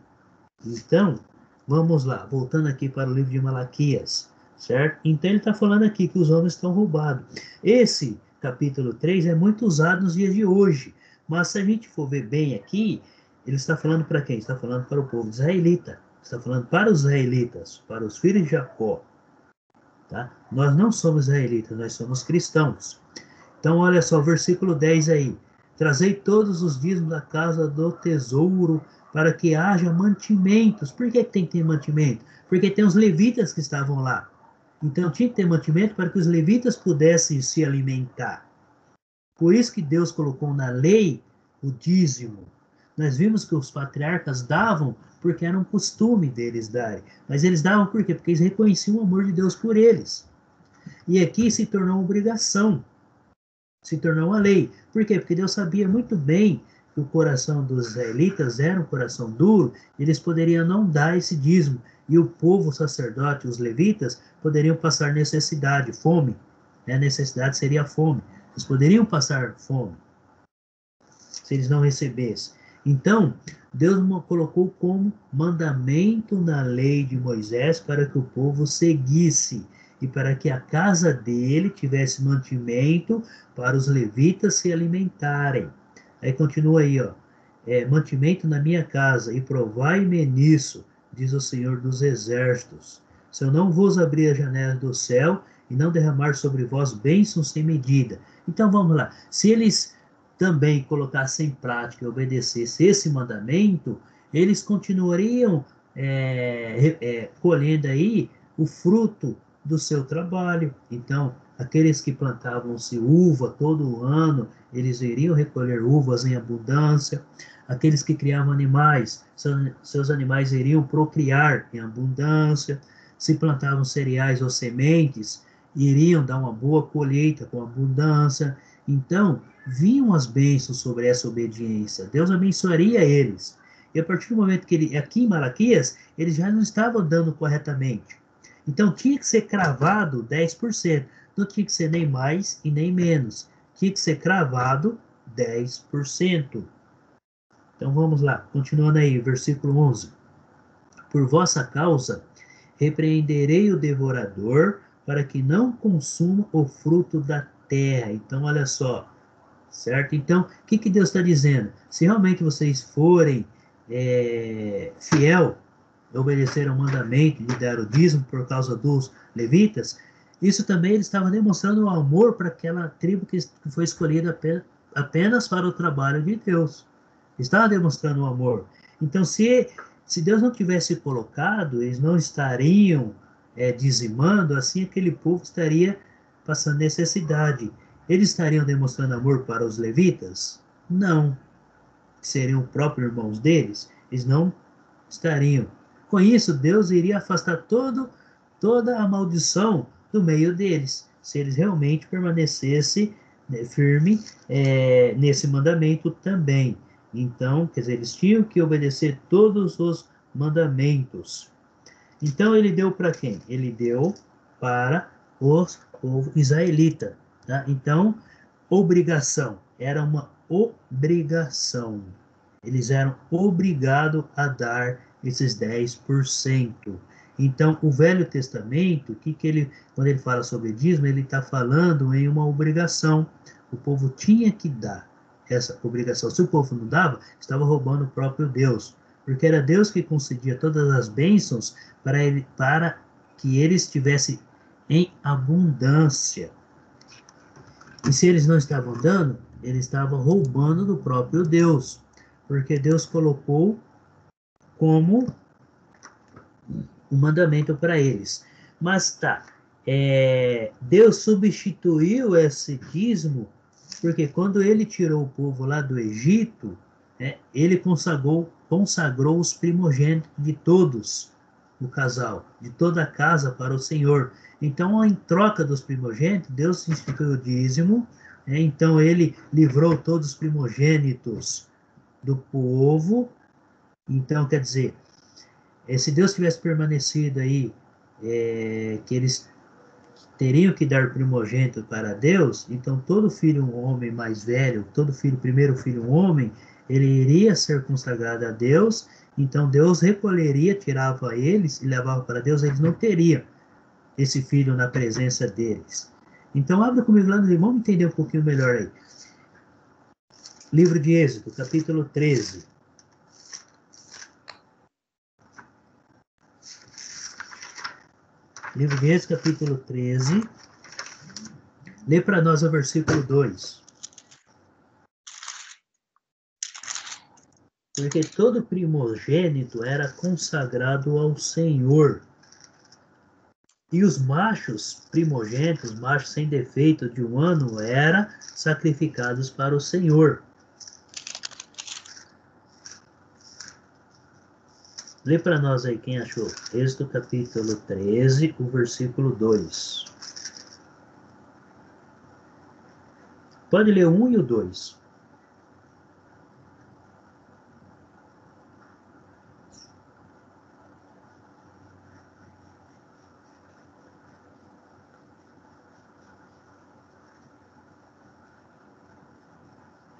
Então, vamos lá, voltando aqui para o livro de Malaquias, certo? Então ele está falando aqui que os homens estão roubados. Esse capítulo 3 é muito usado nos dias de hoje, mas se a gente for ver bem aqui, ele está falando para quem? Está falando para o povo israelita, está falando para os israelitas, para os filhos de Jacó. Tá? Nós não somos israelitas, nós somos cristãos. Então olha só o versículo 10 aí. Trazei todos os dízimos da casa do tesouro, para que haja mantimentos. Por que tem que ter mantimento? Porque tem os levitas que estavam lá. Então tinha que ter mantimento para que os levitas pudessem se alimentar. Por isso que Deus colocou na lei o dízimo. Nós vimos que os patriarcas davam porque era um costume deles darem. Mas eles davam por quê? Porque eles reconheciam o amor de Deus por eles. E aqui se tornou uma obrigação. Se tornou uma lei. Por quê? Porque Deus sabia muito bem que o coração dos israelitas era um coração duro, eles poderiam não dar esse dízimo. E o povo, o sacerdote, os levitas, poderiam passar necessidade, fome. A necessidade seria a fome. Eles poderiam passar fome se eles não recebessem. Então, Deus colocou como mandamento na lei de Moisés para que o povo seguisse e para que a casa dele tivesse mantimento para os levitas se alimentarem. Aí continua aí, ó. Mantimento na minha casa, e provai-me nisso, diz o Senhor dos Exércitos. Se eu não vos abrir a janela do céu e não derramar sobre vós bênçãos sem medida. Então vamos lá. Se eles também colocassem em prática e obedecessem esse mandamento, eles continuariam colhendo aí o fruto do seu trabalho. Então, aqueles que plantavam-se uva todo ano, eles iriam recolher uvas em abundância. Aqueles que criavam animais, seus animais iriam procriar em abundância. Se plantavam cereais ou sementes, iriam dar uma boa colheita com abundância. Então, vinham as bênçãos sobre essa obediência. Deus abençoaria eles. E a partir do momento que aqui em Malaquias, eles já não estavam dando corretamente. Então, tinha que ser cravado 10%. Não tinha que ser nem mais e nem menos. Tinha que ser cravado 10%. Então, vamos lá. Continuando aí, versículo 11. Por vossa causa, repreenderei o devorador, para que não consuma o fruto da terra. Então, olha só. Certo? Então, o que Deus está dizendo? Se realmente vocês forem fiel, obedecer ao mandamento de dar o dízimo por causa dos levitas, isso também ele estava demonstrando o amor para aquela tribo que foi escolhida apenas para o trabalho de Deus. Estava demonstrando o amor. Então, se Deus não tivesse colocado, eles não estariam dizimando, assim aquele povo estaria passando necessidade. Eles estariam demonstrando amor para os levitas? Não. Seriam próprios irmãos deles? Eles não estariam. Com isso, Deus iria afastar toda a maldição do meio deles, se eles realmente permanecessem firme nesse mandamento também. Então, quer dizer, eles tinham que obedecer todos os mandamentos. Então, ele deu para quem? Ele deu para o povo israelita. Tá? Então, obrigação. Era uma obrigação. Eles eram obrigados a dar esses 10%. Então, o Velho Testamento, quando ele fala sobre dízimo, ele está falando em uma obrigação. O povo tinha que dar essa obrigação. Se o povo não dava, estava roubando o próprio Deus. Porque era Deus que concedia todas as bênçãos para que eles estivessem em abundância. E se eles não estavam dando, eles estavam roubando do próprio Deus. Porque Deus colocou como um mandamento para eles. Mas tá, Deus substituiu esse dízimo, porque quando ele tirou o povo lá do Egito, ele consagrou os primogênitos de todos o casal, de toda a casa para o Senhor. Então, em troca dos primogênitos, Deus instituiu o dízimo, então ele livrou todos os primogênitos do povo. Então, quer dizer, se Deus tivesse permanecido aí, que eles teriam que dar primogênito para Deus, então todo filho um homem mais velho, primeiro filho um homem, ele iria ser consagrado a Deus, então Deus recolheria, tirava eles e levava para Deus, eles não teriam esse filho na presença deles. Então abra comigo lá no livro, vamos entender um pouquinho melhor aí. Livro de Êxodo, capítulo 13. Livro de Êxodo, capítulo 13. Lê para nós o versículo 2. Porque todo primogênito era consagrado ao Senhor. E os machos primogênitos, machos sem defeito de 1 ano, eram sacrificados para o Senhor. Lê para nós aí quem achou. Êxodo capítulo 13, o versículo 2. Pode ler o 1 e o 2.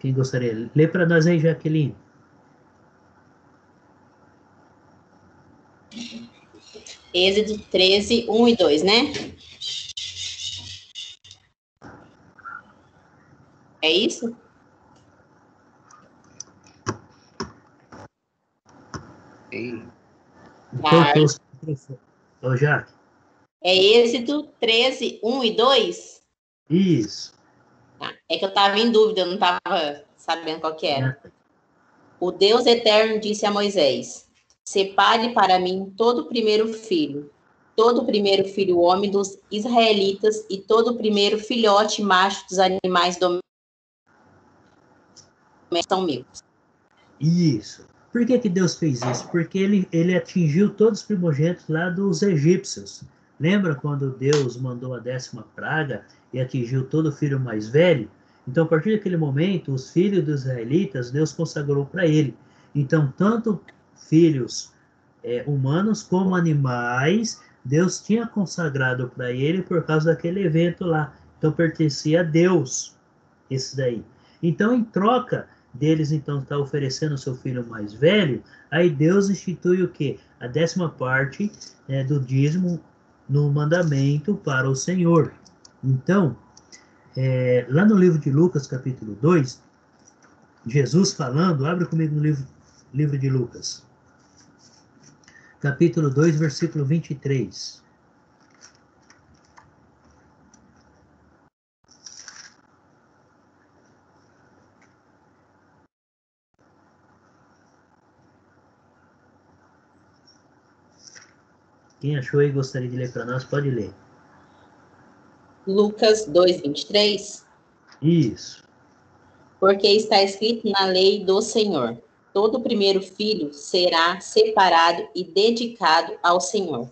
Quem gostaria? Lê para nós aí, Jaqueline. Êxodo 13, 1 e 2, né? É isso? Ei, Cortou o microfone. Ô, Jaque. É Êxodo 13, 1 e 2? Isso. É que eu estava em dúvida, eu não estava sabendo qual que era. É. O Deus Eterno disse a Moisés: separe para mim todo o primeiro filho homem dos israelitas e todo o primeiro filhote macho dos animais domésticos são meus. Isso. Por que Deus fez isso? Porque ele atingiu todos os primogênitos lá dos egípcios. Lembra quando Deus mandou a 10ª praga e atingiu todo filho mais velho? Então, a partir daquele momento, os filhos dos israelitas, Deus consagrou para ele. Então, tanto filhos humanos como animais, Deus tinha consagrado para ele por causa daquele evento lá. Então, pertencia a Deus, esse daí. Então, em troca deles, então, estar oferecendo o seu filho mais velho, aí Deus institui o quê? A 10ª parte do dízimo no mandamento para o Senhor. Então, lá no livro de Lucas, capítulo 2, Jesus falando, abre comigo no livro de Lucas, capítulo 2, versículo 23. Quem achou e gostaria de ler para nós, pode ler. Lucas 2, 23. Isso. Porque está escrito na lei do Senhor: todo primeiro filho será separado e dedicado ao Senhor.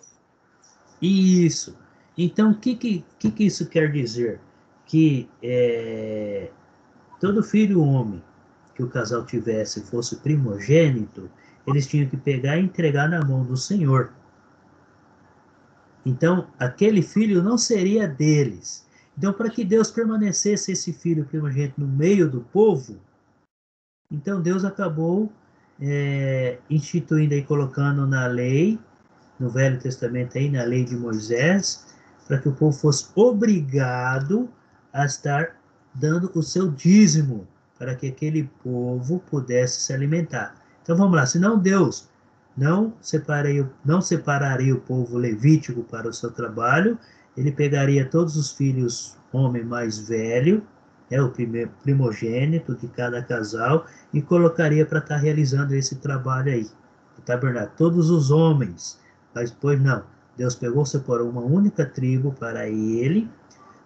Isso. Então, o que isso quer dizer? Que todo filho homem que o casal tivesse fosse primogênito, eles tinham que pegar e entregar na mão do Senhor. Então, aquele filho não seria deles. Então, para que Deus permanecesse esse filho primogênito no meio do povo, então Deus acabou instituindo e colocando na lei, no Velho Testamento aí, na lei de Moisés, para que o povo fosse obrigado a estar dando o seu dízimo, para que aquele povo pudesse se alimentar. Então vamos lá, senão Deus não separaria o povo levítico para o seu trabalho, ele pegaria todos os filhos homem mais velho, o primeiro primogênito de cada casal, e colocaria para estar realizando esse trabalho aí. O tabernáculo, todos os homens. Mas, pois não, Deus pegou, separou uma única tribo para ele,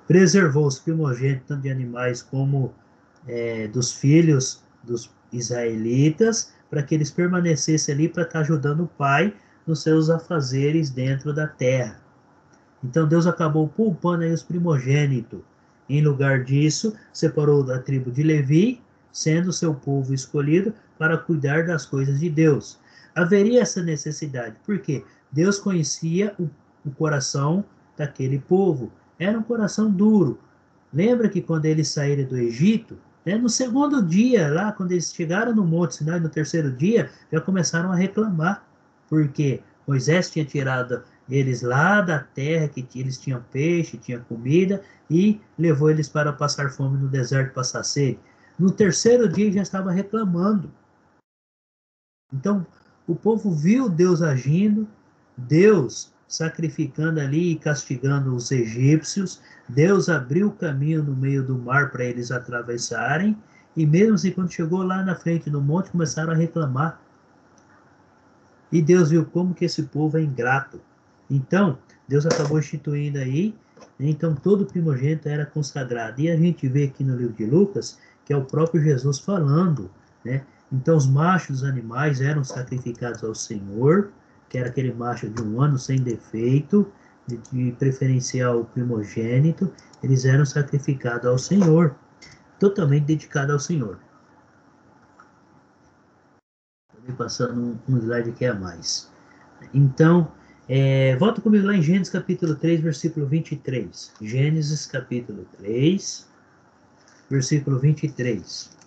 preservou os primogênitos, tanto de animais como dos filhos dos israelitas, para que eles permanecessem ali para estar ajudando o pai nos seus afazeres dentro da terra. Então Deus acabou poupando aí os primogênitos. Em lugar disso, separou da tribo de Levi, sendo seu povo escolhido para cuidar das coisas de Deus. Haveria essa necessidade, porque Deus conhecia o coração daquele povo. Era um coração duro. Lembra que quando eles saíram do Egito, no segundo dia, lá quando eles chegaram no Monte Sinai, no terceiro dia, já começaram a reclamar, porque Moisés tinha tirado eles lá da terra, que eles tinham peixe, tinham comida, e levou eles para passar fome no deserto, passar sede. No terceiro dia já estava reclamando. Então, o povo viu Deus agindo, Deus sacrificando ali e castigando os egípcios, Deus abriu o caminho no meio do mar para eles atravessarem, E mesmo assim, quando chegou lá na frente do monte, começaram a reclamar. E Deus viu como que esse povo é ingrato. Então, Deus acabou instituindo aí, então todo primogênito era consagrado. E a gente vê aqui no livro de Lucas, que é o próprio Jesus falando, né? Então, os machos dos animais eram sacrificados ao Senhor, que era aquele macho de 1 ano sem defeito, de preferencial primogênito, eles eram sacrificados ao Senhor, totalmente dedicados ao Senhor. Estou passando um slide aqui a mais. Então, volta comigo lá em Gênesis capítulo 3, versículo 23. Gênesis capítulo 3, versículo 23.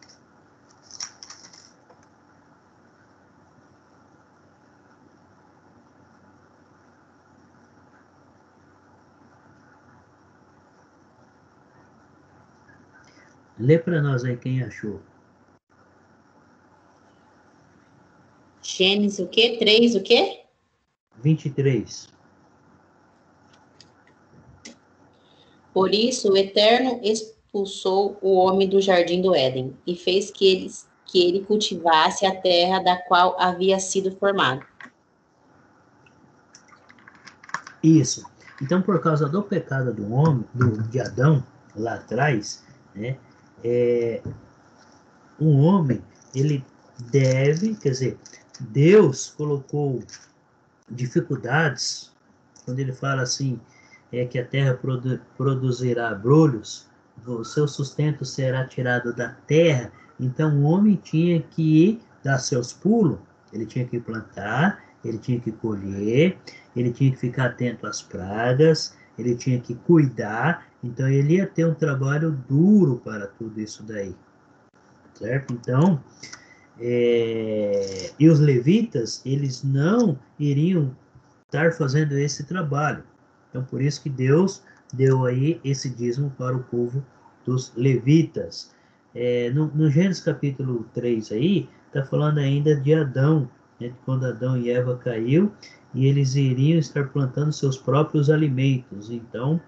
Lê para nós aí quem achou. Gênesis o quê? 3 o quê? 23. Por isso o Eterno expulsou o homem do jardim do Éden e fez que ele cultivasse a terra da qual havia sido formado. Isso. Então, por causa do pecado do homem, de Adão, lá atrás, né, um homem, ele deve, quer dizer, Deus colocou dificuldades, quando ele fala assim, que a terra produzirá abrolhos, o seu sustento será tirado da terra, então o homem tinha que dar seus pulos, ele tinha que plantar, ele tinha que colher, ele tinha que ficar atento às pragas, ele tinha que cuidar, então ele ia ter um trabalho duro para tudo isso daí, certo? Então, e os levitas, eles não iriam estar fazendo esse trabalho. Então, por isso que Deus deu aí esse dízimo para o povo dos levitas. No Gênesis capítulo 3 aí, está falando ainda de Adão, né, quando Adão e Eva caiu, e eles iriam estar plantando seus próprios alimentos. Então,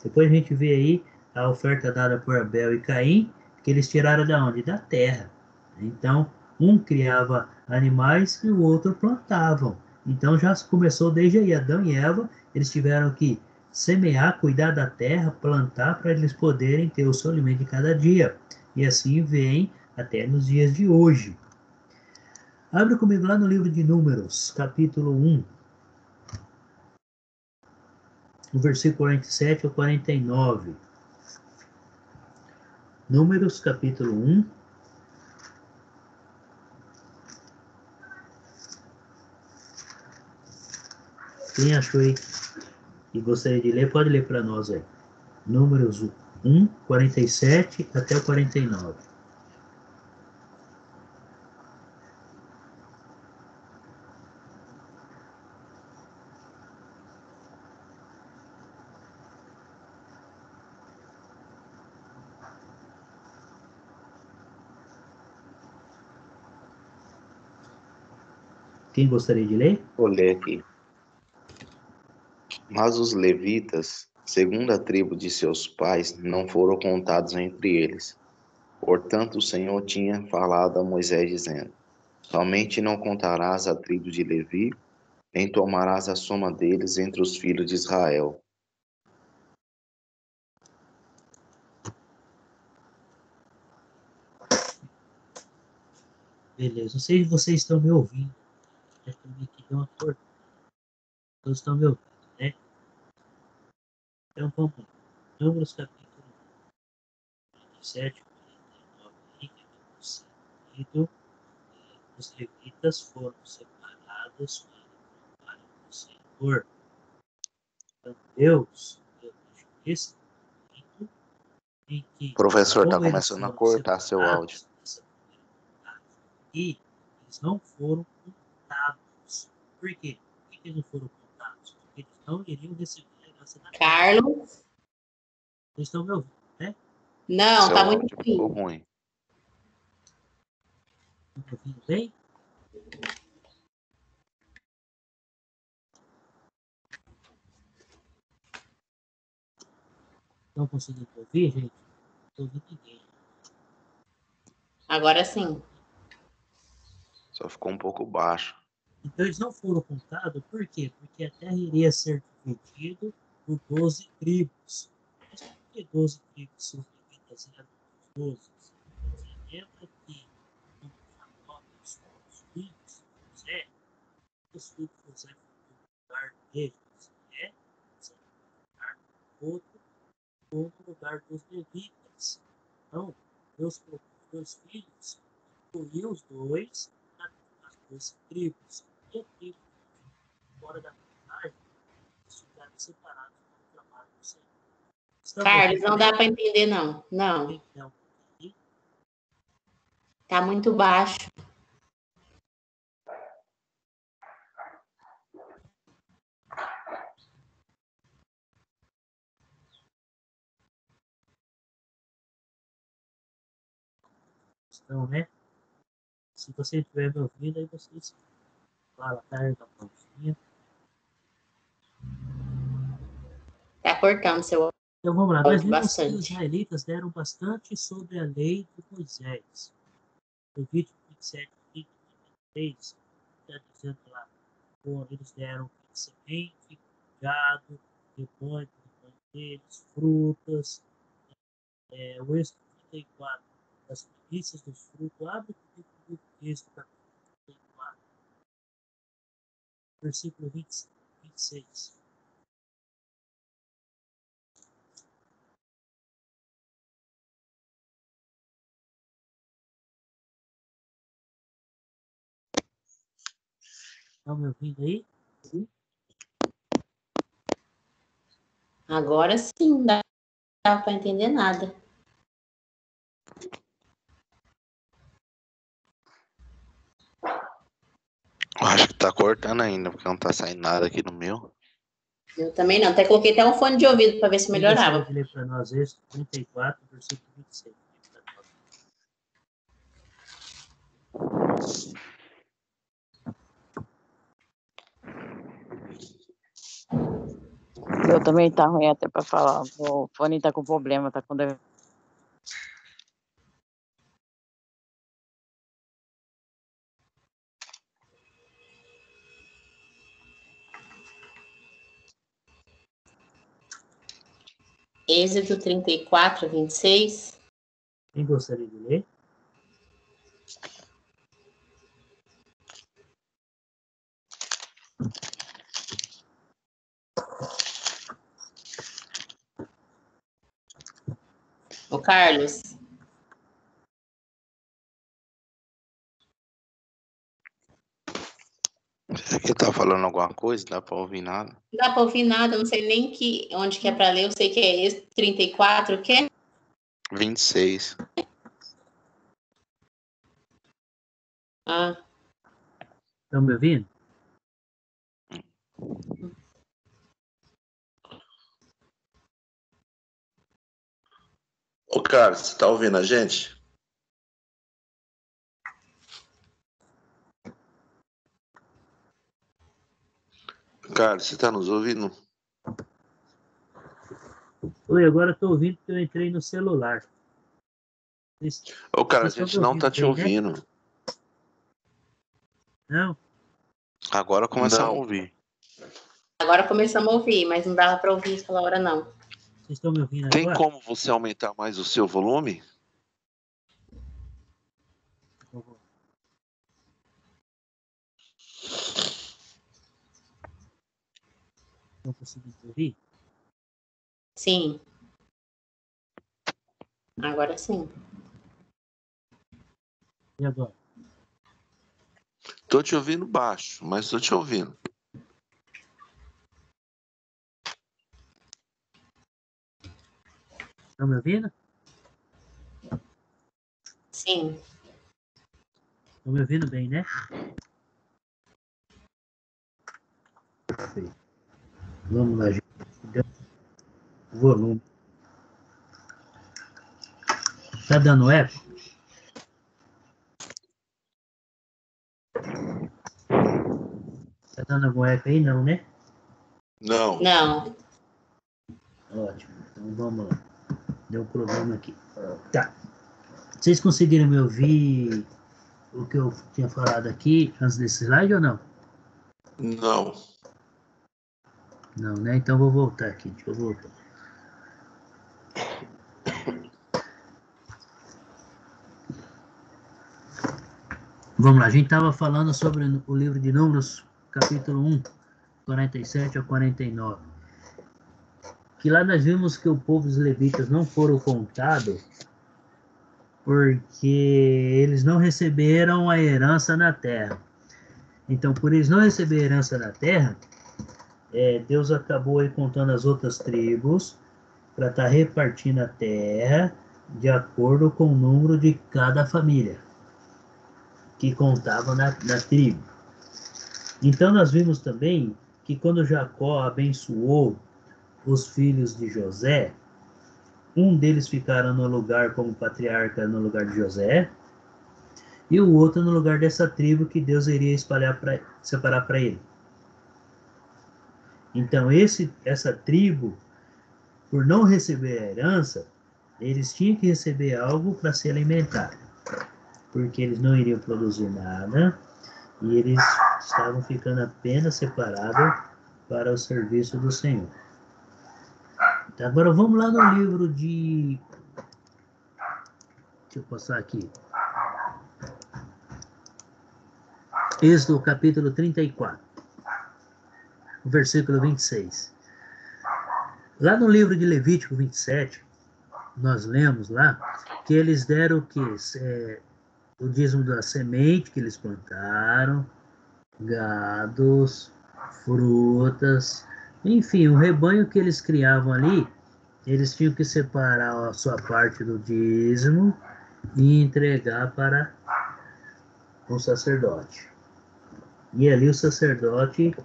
depois a gente vê aí a oferta dada por Abel e Caim, que eles tiraram da onde? Da terra. Então, um criava animais e o outro plantavam. Então já começou desde aí, Adão e Eva, eles tiveram que semear, cuidar da terra, plantar para eles poderem ter o seu alimento de cada dia. E assim vem até nos dias de hoje. Abre comigo lá no livro de Números, capítulo 1, no versículo 47 ao 49. Números, capítulo 1. Quem achou aí e gostaria de ler, pode ler para nós aí. Números 1, 47 até o 49. Quem gostaria de ler? Vou ler aqui. Mas os levitas, segundo a tribo de seus pais, não foram contados entre eles. Portanto, o Senhor tinha falado a Moisés, dizendo: somente não contarás a tribo de Levi, nem tomarás a soma deles entre os filhos de Israel. Beleza. Não sei se vocês estão me ouvindo. É também que deu uma cortada. Todos estão me ouvindo, né? Então vamos lá. Números capítulo 27, 49, que é seguido. Os levitas foram separados para o trabalho do Senhor. Então Deus deu esse momento em que, Professor, está como eles começando a foram cortar seu áudio. separados dessa primeira vontade, e eles não foram contados. Por quê? Por que eles não foram contados? Porque eles não iriam receber a herança da terra. Carlos? Vocês estão me ouvindo, né? Não, Seu tá muito áudio ficou ruim. ruim. Estão me ouvindo bem? Estão conseguindo ouvir, gente? Não estou ouvindo ninguém. Agora sim. Só ficou um pouco baixo. Então eles não foram contados, por quê? Porque a terra iria ser dividida por 12 tribos. Mas por que 12 tribos se os levitas eram dos 12? Você lembra que quando Jacó os filhos de José, os filhos de José foram no lugar dele, José, José no outro, ou no lugar dos levitas. Então, Deus colocou os dois filhos, incluiu os dois nas duas tribos. E a tribo fora da comunidade, eles ficaram separados para o trabalho do Senhor. Carlos, não dá para entender, não. Não. Então, Tá muito baixo. então, né? Se você estiver me ouvindo, aí vocês falam, carga a mãozinha. Tá cortando seu Então vamos lá, nós vimos que os bastante. israelitas deram bastante sobre a lei de Moisés. Levítico 27, 23, está dizendo lá, eles deram semente, gado, rebanho deles, frutas. O Êxodo 34, as primícias dos frutos, abre o texto capítulo 34, versículo 26. Estão me ouvindo aí? Agora sim, não dá para entender nada. Eu acho que tá cortando ainda, porque não tá saindo nada aqui no meu. Eu também não. Até coloquei até um fone de ouvido para ver se melhorava. Eu ler para nós Êxodo 34, versículo 26. Eu também tá ruim até para falar. O fone tá com problema, tá com... Êxodo 34, 26. Quem gostaria de ler? O Carlos. Será que ele tá falando alguma coisa? Não dá pra ouvir nada. Não dá para ouvir nada, eu não sei nem onde que é para ler. Eu sei que é Êxodo 34, o quê? 26. Ah. Estão me ouvindo? Ô, Carlos, você tá ouvindo a gente? Carlos, você tá nos ouvindo? Oi, agora estou ouvindo porque eu entrei no celular. Ô, Carlos, a Vocês gente estão me não tá ouvindo te bem, ouvindo. né? Não? Agora começamos a Não. ouvir. Agora começamos a ouvir, mas não dava para ouvir aquela hora, não. Vocês estão me ouvindo Tem agora? como você aumentar mais o seu volume? Não conseguindo ouvir? Sim. Agora sim. E agora? Tô te ouvindo baixo, mas tô te ouvindo. Estão me ouvindo? Sim. Estão me ouvindo bem, né? Perfeito. Vamos lá, gente. Volume. Tá dando eco? Tá dando algum eco aí? Não, né? Não. Não. Ótimo. Então vamos lá. Deu um problema aqui. Tá. Vocês conseguiram me ouvir o que eu tinha falado aqui antes desse slide ou não? Não. Não, né? Então eu vou voltar aqui. Deixa eu voltar. Vamos lá, a gente estava falando sobre o livro de Números, capítulo 1, 47 a 49. Que lá nós vimos que o povo dos levitas não foram contados porque eles não receberam a herança na terra. Então, por eles não receberem herança na terra, Deus acabou aí contando as outras tribos para estar repartindo a terra de acordo com o número de cada família que contava na tribo. Então, nós vimos também que quando Jacó abençoou os filhos de José, um deles ficaram no lugar como patriarca no lugar de José, e o outro no lugar dessa tribo que Deus iria separar para ele. Então, essa tribo, por não receber a herança, eles tinham que receber algo para se alimentar, porque eles não iriam produzir nada, e eles estavam ficando apenas separados para o serviço do Senhor. Então, agora vamos lá no livro de... Deixa eu passar aqui. Êxodo capítulo 34, versículo 26. Lá no livro de Levítico 27, nós lemos lá que eles deram o quê? O dízimo da semente que eles plantaram, gados, frutas, enfim, o rebanho que eles criavam ali, eles tinham que separar a sua parte do dízimo e entregar para o sacerdote. E ali o sacerdote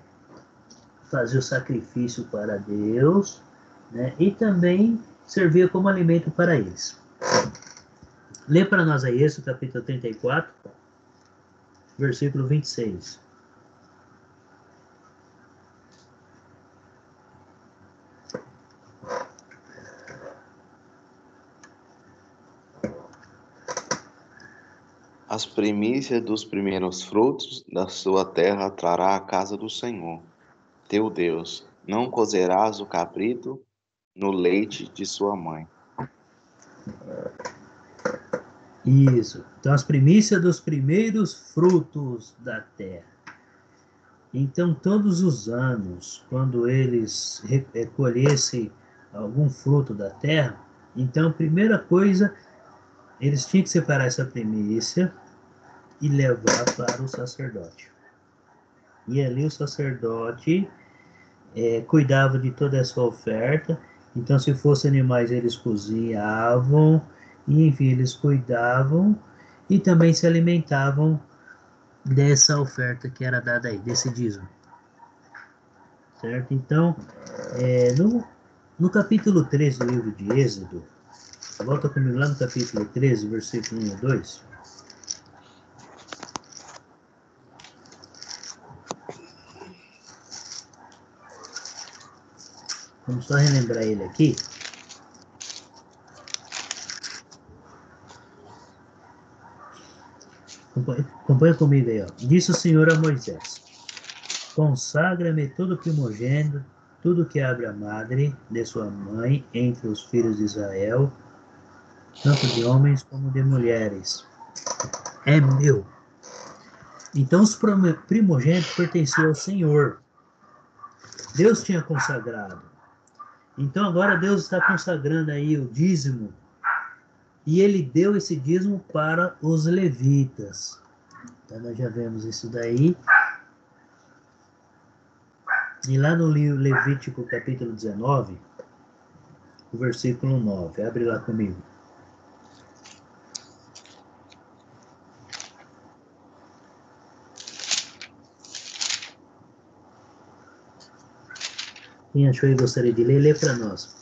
fazia o sacrifício para Deus, né? E também servia como alimento para eles. Lê para nós aí esse capítulo 34, versículo 26. As primícias dos primeiros frutos da sua terra trará à casa do Senhor, teu Deus. Não cozerás o cabrito no leite de sua mãe. Isso. Então, as primícias dos primeiros frutos da terra. Então, todos os anos, quando eles colhessem algum fruto da terra, então, a primeira coisa, eles tinham que separar essa primícia e levar para o sacerdote. E ali o sacerdote cuidava de toda essa oferta. Então, se fossem animais, eles cozinhavam, e, enfim, eles cuidavam e também se alimentavam dessa oferta que era dada aí, desse dízimo. Certo? Então, no capítulo 13 do livro de Êxodo, volta comigo lá no capítulo 13, versículo 1 e 2. Vamos só relembrar ele aqui. Acompanha comigo aí, ó. Disse o Senhor a Moisés: consagra-me todo primogênito, tudo que abre a madre de sua mãe entre os filhos de Israel, tanto de homens como de mulheres. É meu. Então os primogênitos pertenciam ao Senhor. Deus tinha consagrado. Então agora Deus está consagrando aí o dízimo. E ele deu esse dízimo para os levitas. Então nós já vemos isso daí. E lá no livro Levítico capítulo 19, o versículo 9. Abre lá comigo. Quem achou e gostaria de ler, lê para nós.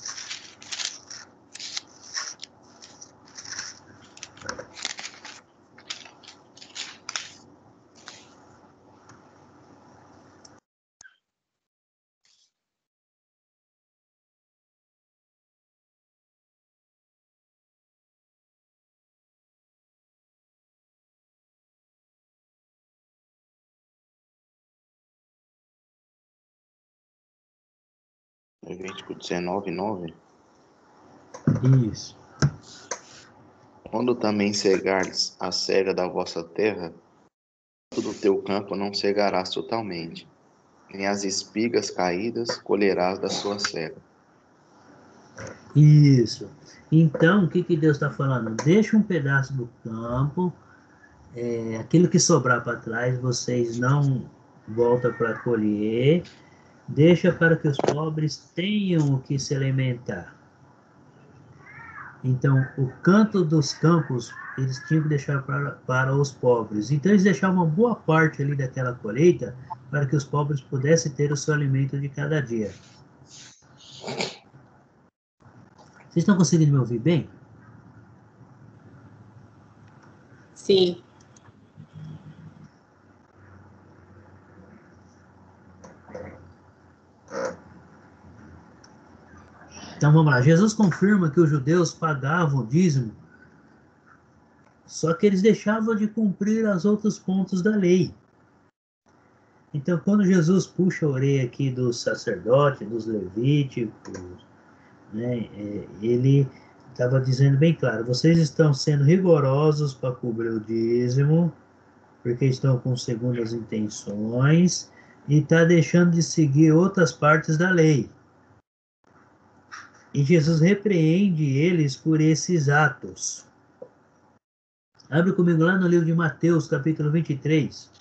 Levítico 19:9. Isso. Quando também cegares a cega da vossa terra, do teu campo não cegarás totalmente, nem as espigas caídas colherás da sua cega. Isso. Então, o que Deus está falando? Deixa um pedaço do campo, aquilo que sobrar para trás, vocês não voltam para colher, deixa para que os pobres tenham o que se alimentar. Então, o canto dos campos, eles tinham que deixar para os pobres. Então, eles deixavam uma boa parte ali daquela colheita para que os pobres pudessem ter o seu alimento de cada dia. Vocês estão conseguindo me ouvir bem? Sim. Então vamos lá. Jesus confirma que os judeus pagavam o dízimo, só que eles deixavam de cumprir os outros pontos da lei. Então, quando Jesus puxa a orelha aqui dos sacerdotes, dos levíticos, né, ele estava dizendo bem claro: vocês estão sendo rigorosos para cobrir o dízimo, porque estão com segundas intenções, e está deixando de seguir outras partes da lei. E Jesus repreende eles por esses atos. Abre comigo lá no livro de Mateus, capítulo 23,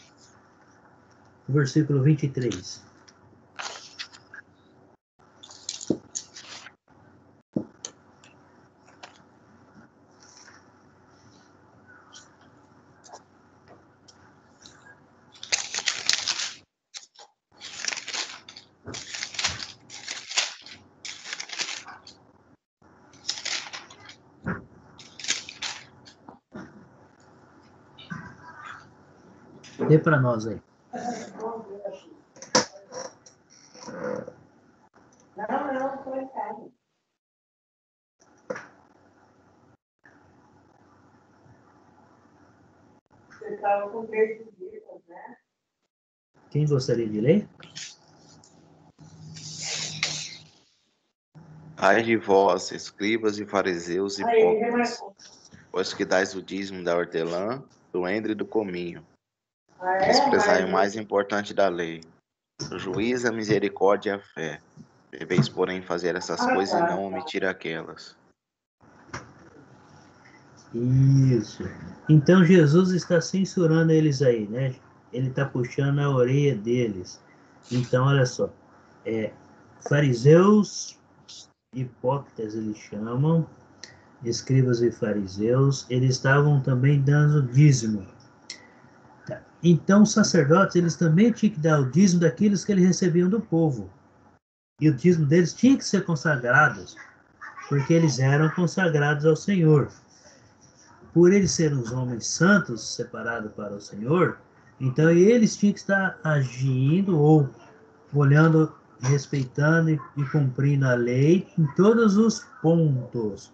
versículo 23. Dê para nós aí. Não, foi em casa. Você estava com perdidos, né? Quem gostaria de ler? Ai de vós, escribas e fariseus hipócritas, pois que dais o dízimo da hortelã, do endre e do cominho. Desprezai o mais importante da lei, o juízo, a misericórdia e a fé. Deveis, porém, fazer essas coisas e não omitir aquelas. Isso. Então Jesus está censurando eles aí, né? Ele está puxando a orelha deles. Então, olha só. Fariseus, hipócritas eles chamam, escribas e fariseus, eles estavam também dando dízimo. Tá. Então, os sacerdotes, eles também tinham que dar o dízimo daqueles que eles recebiam do povo. E o dízimo deles tinha que ser consagrados, porque eles eram consagrados ao Senhor. Por eles serem os homens santos, separados para o Senhor, então eles tinham que estar agindo ou olhando, respeitando e cumprindo a lei em todos os pontos.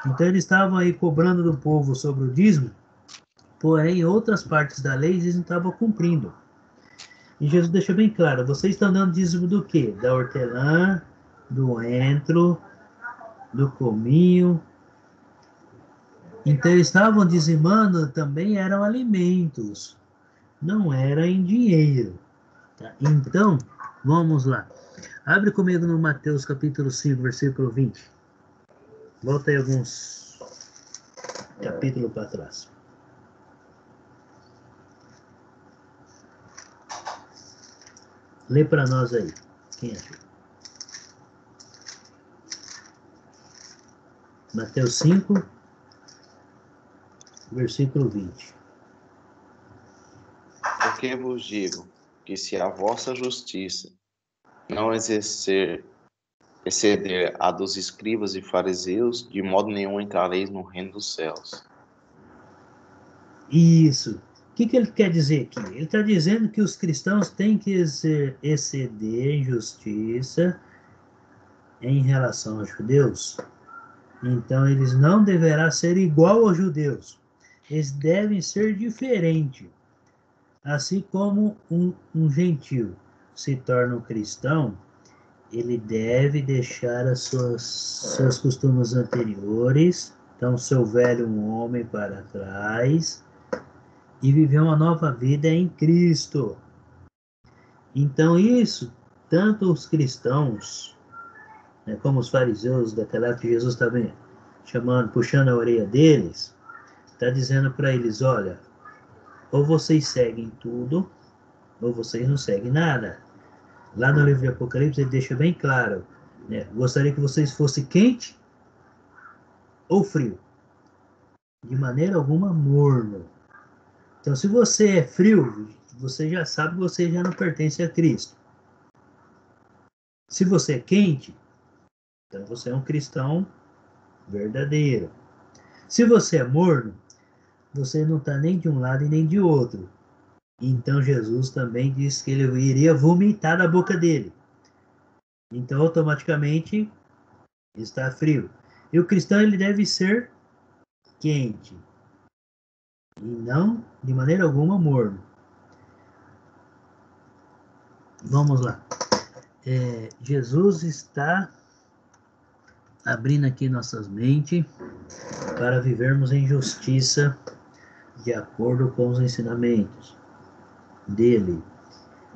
Então eles estavam aí cobrando do povo sobre o dízimo, porém outras partes da lei eles não estavam cumprindo. E Jesus deixa bem claro: vocês estão dando dízimo do quê? Da hortelã, do entro, do cominho. Então eles estavam dizimando também eram alimentos, não era em dinheiro. Tá? Então, vamos lá. Abre comigo no Mateus capítulo 5, versículo 20. Volta aí alguns capítulos para trás. Lê para nós aí. Quem achou? Mateus 5, versículo 20. Porque vos digo que se a vossa justiça não exceder a dos escribas e fariseus, de modo nenhum entrareis no reino dos céus. Isso. O que ele quer dizer aqui? Ele está dizendo que os cristãos têm que exceder em justiça em relação aos judeus. Então, eles não deverão ser igual aos judeus. Eles devem ser diferentes. Assim como um gentio se torna um cristão, ele deve deixar seus costumes anteriores, então seu velho homem para trás, e viver uma nova vida em Cristo. Então isso, tanto os cristãos, né, como os fariseus daquela época, que Jesus também chamando, puxando a orelha deles, está dizendo para eles, olha, ou vocês seguem tudo, ou vocês não seguem nada. Lá no livro de Apocalipse ele deixa bem claro, né, gostaria que vocês fossem quente ou frio, de maneira alguma morno. Então se você é frio, você já sabe que você já não pertence a Cristo. Se você é quente, então você é um cristão verdadeiro. Se você é morno, você não está nem de um lado e nem de outro. Então Jesus também disse que ele iria vomitar da boca dele. Então automaticamente está frio. E o cristão ele deve ser quente e não de maneira alguma morno. Vamos lá. Jesus está abrindo aqui nossas mentes para vivermos em justiça de acordo com os ensinamentos dele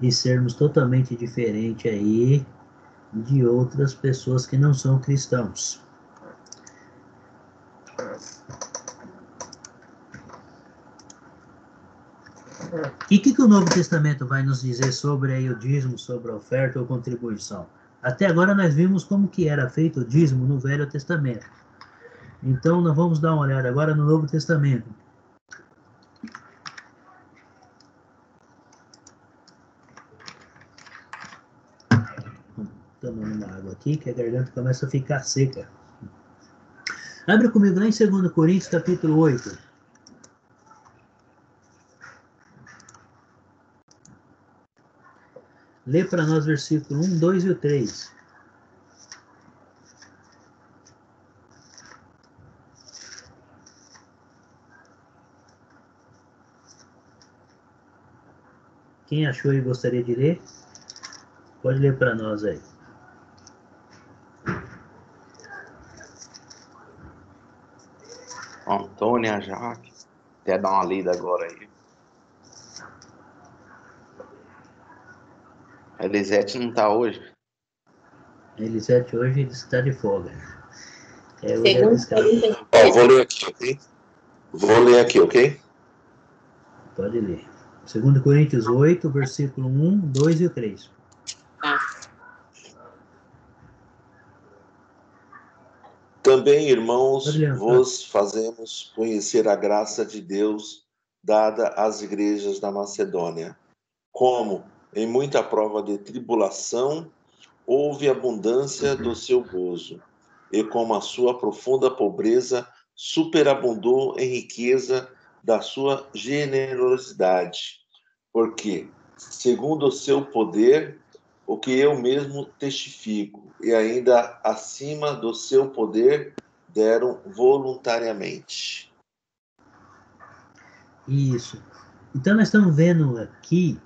e sermos totalmente diferentes aí de outras pessoas que não são cristãos. E o que o Novo Testamento vai nos dizer sobre aí o dízimo, sobre a oferta ou contribuição? Até agora nós vimos como que era feito o dízimo no Velho Testamento. Então nós vamos dar uma olhada agora no Novo Testamento. Tomando uma água aqui, que a garganta começa a ficar seca. Abre comigo lá em 2 Coríntios, capítulo 8. Lê para nós versículo 1, 2 e o 3. Quem achou e gostaria de ler, pode ler para nós aí. Antônia, Jaque, até dar uma lida agora aí. A Elisete não está hoje. A Elisete hoje está de folga. Vou ler aqui, ok? Vou ler aqui, ok? Pode ler. 2 Coríntios 8, versículo 1, 2 e o 3. Também, irmãos, vos fazemos conhecer a graça de Deus dada às igrejas da Macedônia. Como, em muita prova de tribulação, houve abundância do seu gozo, e como a sua profunda pobreza superabundou em riqueza da sua generosidade. Porque, segundo o seu poder, o que eu mesmo testifico, e ainda acima do seu poder, deram voluntariamente. Isso. Então nós estamos vendo aqui,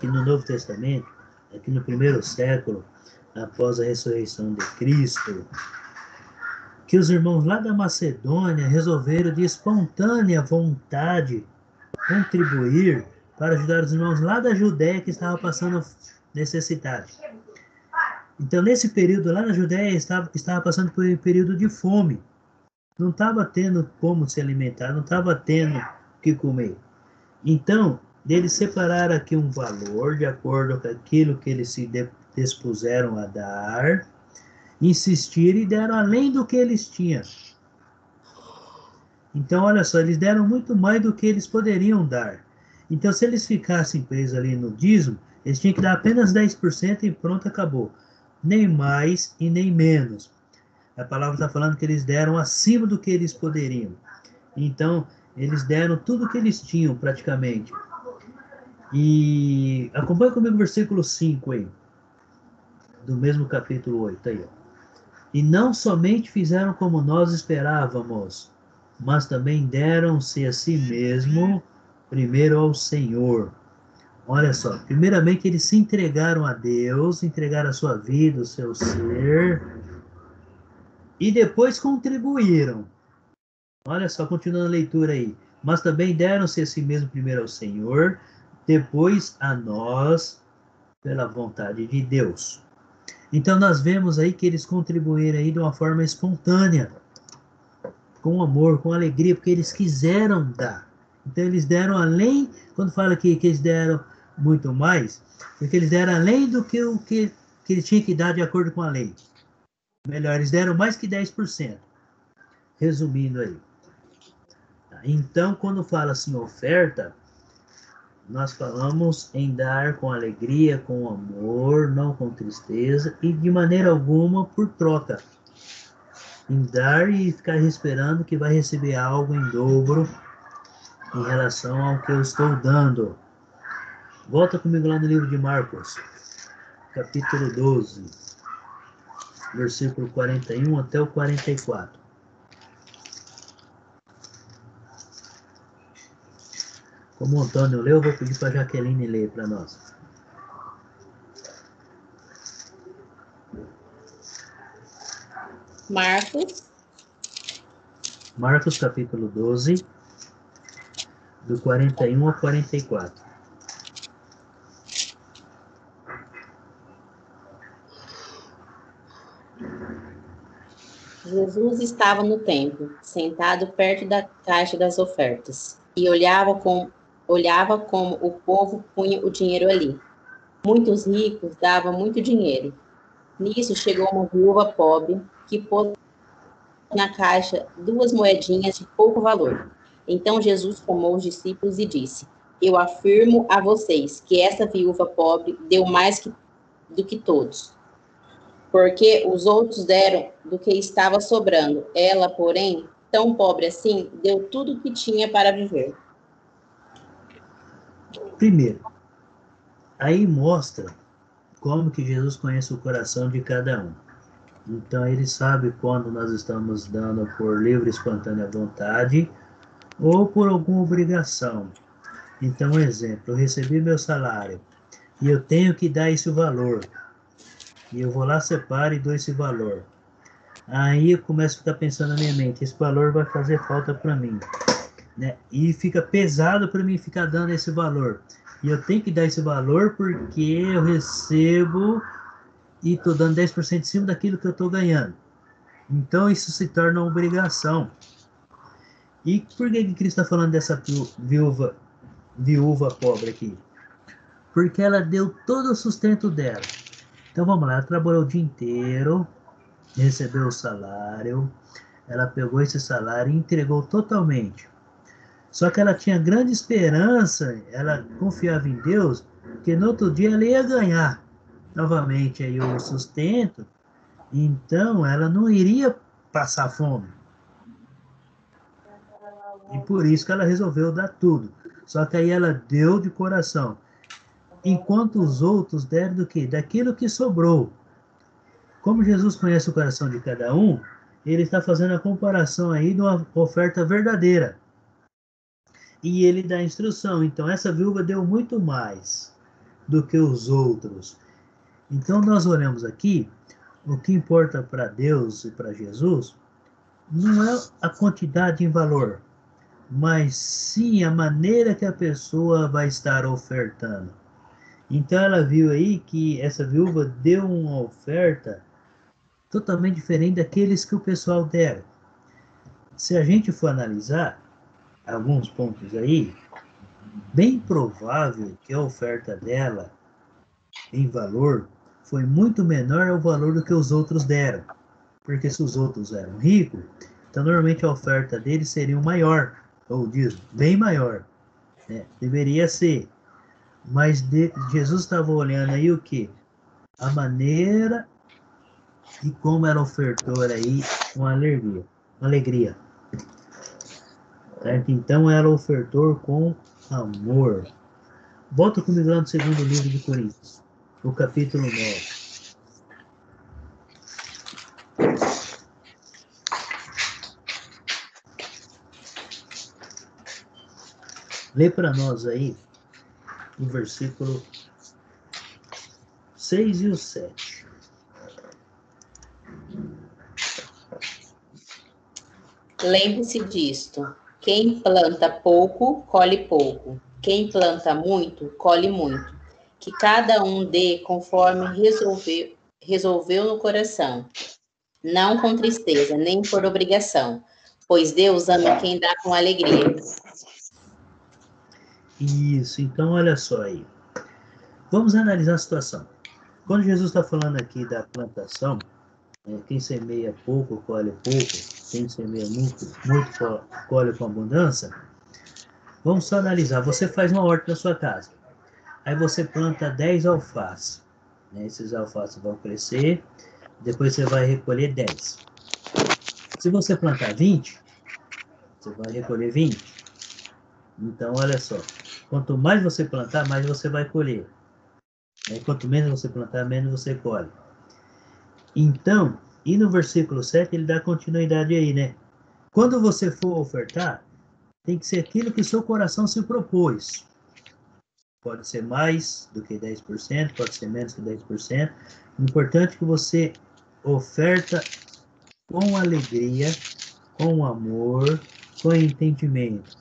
que no Novo Testamento, aqui no primeiro século, após a ressurreição de Cristo, que os irmãos lá da Macedônia resolveram de espontânea vontade contribuir para ajudar os irmãos lá da Judéia que estavam passando necessidade. Então, nesse período lá na Judéia, estava passando por um período de fome. Não estava tendo como se alimentar, não estava tendo o que comer. Então, eles separaram aqui um valor de acordo com aquilo que eles se dispuseram a dar, insistiram e deram além do que eles tinham. Então, olha só, eles deram muito mais do que eles poderiam dar. Então, se eles ficassem presos ali no dízimo, eles tinham que dar apenas 10% e pronto, acabou. Nem mais e nem menos. A palavra está falando que eles deram acima do que eles poderiam. Então, eles deram tudo o que eles tinham, praticamente. E acompanha comigo o versículo 5 aí, do mesmo capítulo 8. Aí, ó. E não somente fizeram como nós esperávamos, mas também deram-se a si mesmo primeiro ao Senhor, Olha só, primeiramente eles se entregaram a Deus, entregaram a sua vida, o seu ser, e depois contribuíram. Olha só, continuando a leitura aí. Mas também deram-se a si mesmo primeiro ao Senhor, depois a nós, pela vontade de Deus. Então nós vemos aí que eles contribuíram aí de uma forma espontânea, com amor, com alegria, porque eles quiseram dar. Então eles deram além, quando fala que eles deram muito mais, porque eles deram além do que eles tinham que dar de acordo com a lei. Melhor, eles deram mais que 10%. Resumindo aí. Então, quando fala assim oferta, nós falamos em dar com alegria, com amor, não com tristeza e de maneira alguma por troca. Em dar e ficar esperando que vai receber algo em dobro em relação ao que eu estou dando. Volta comigo lá no livro de Marcos, capítulo 12, versículo 41 até o 44. Como o Antônio leu, eu vou pedir para a Jaqueline ler para nós. Marcos capítulo 12, do 41 ao 44. Jesus estava no templo, sentado perto da caixa das ofertas, e olhava como o povo punha o dinheiro ali. Muitos ricos davam muito dinheiro. Nisso chegou uma viúva pobre, que pôs na caixa 2 moedinhas de pouco valor. Então Jesus chamou os discípulos e disse: Eu afirmo a vocês que essa viúva pobre deu mais do que todos, porque os outros deram do que estava sobrando. Ela, porém, tão pobre assim, deu tudo o que tinha para viver. Primeiro, aí mostra como que Jesus conhece o coração de cada um. Então ele sabe quando nós estamos dando por livre e espontânea vontade ou por alguma obrigação. Então, um exemplo, eu recebi meu salário e eu tenho que dar esse valor. E eu vou lá, separo e dou esse valor. Aí eu começo a ficar pensando na minha mente, esse valor vai fazer falta para mim, né? E fica pesado para mim ficar dando esse valor. E eu tenho que dar esse valor porque eu recebo e estou dando 10% em cima daquilo que eu estou ganhando. Então isso se torna uma obrigação. E por que Cristo está falando dessa viúva pobre aqui? Porque ela deu todo o sustento dela. Então vamos lá, ela trabalhou o dia inteiro, recebeu o salário, ela pegou esse salário e entregou totalmente. Só que ela tinha grande esperança, ela confiava em Deus, que no outro dia ela ia ganhar novamente aí o sustento, então ela não iria passar fome. E por isso que ela resolveu dar tudo. Só que aí ela deu de coração. Enquanto os outros deram do quê? Daquilo que sobrou. Como Jesus conhece o coração de cada um, ele está fazendo a comparação aí de uma oferta verdadeira. E ele dá a instrução. Então, essa viúva deu muito mais do que os outros. Então, nós olhamos aqui, o que importa para Deus e para Jesus não é a quantidade em valor, mas sim a maneira que a pessoa vai estar ofertando. Então, ela viu aí que essa viúva deu uma oferta totalmente diferente daqueles que o pessoal deram. Se a gente for analisar alguns pontos aí, bem provável que a oferta dela, em valor, foi muito menor ao valor do que os outros deram. Porque se os outros eram ricos, então normalmente a oferta deles seria maior, ou diz, bem maior. Né? Deveria ser. Mas Jesus estava olhando aí o quê? A maneira e como ela ofertou aí com alegria. Certo? Então ela ofertou com amor. Volta comigo lá no segundo livro de Coríntios, o capítulo 9. Lê para nós aí o versículo 6 e o 7. Lembre-se disto: quem planta pouco, colhe pouco. Quem planta muito, colhe muito. Que cada um dê conforme resolveu no coração, não com tristeza, nem por obrigação, pois Deus ama quem dá com alegria. Isso, então olha só aí. Vamos analisar a situação. Quando Jesus está falando aqui da plantação, quem semeia pouco, colhe pouco. Quem semeia muito, colhe com abundância. Vamos só analisar. Você faz uma horta na sua casa. Aí você planta 10 alfaces. Esses alfaces vão crescer. Depois você vai recolher 10. Se você plantar 20, você vai recolher 20. Então, olha só. Quanto mais você plantar, mais você vai colher. Quanto menos você plantar, menos você colhe. Então, e no versículo 7, ele dá continuidade aí, né? Quando você for ofertar, tem que ser aquilo que o seu coração se propôs. Pode ser mais do que 10%, pode ser menos que 10%. O importante é que você oferta com alegria, com amor, com entendimento.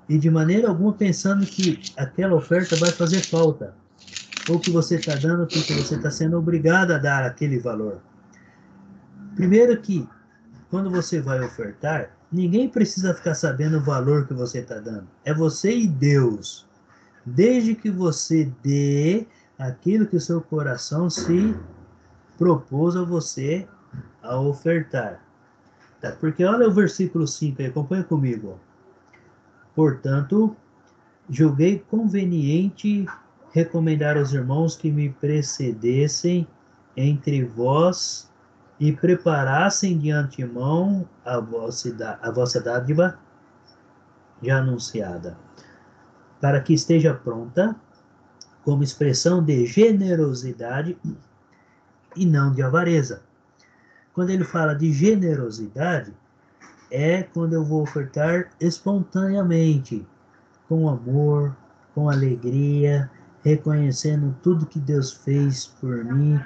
E de maneira alguma pensando que aquela oferta vai fazer falta. Ou que você está dando porque você está sendo obrigado a dar aquele valor. Primeiro que, quando você vai ofertar, ninguém precisa ficar sabendo o valor que você está dando. É você e Deus. Desde que você dê aquilo que o seu coração se propôs a você a ofertar. Tá? Porque olha o versículo 5 aí, acompanha comigo. Portanto, julguei conveniente recomendar aos irmãos que me precedessem entre vós e preparassem de antemão a vossa dádiva já anunciada, para que esteja pronta como expressão de generosidade e não de avareza. Quando ele fala de generosidade, é quando eu vou ofertar espontaneamente, com amor, com alegria, reconhecendo tudo que Deus fez por mim,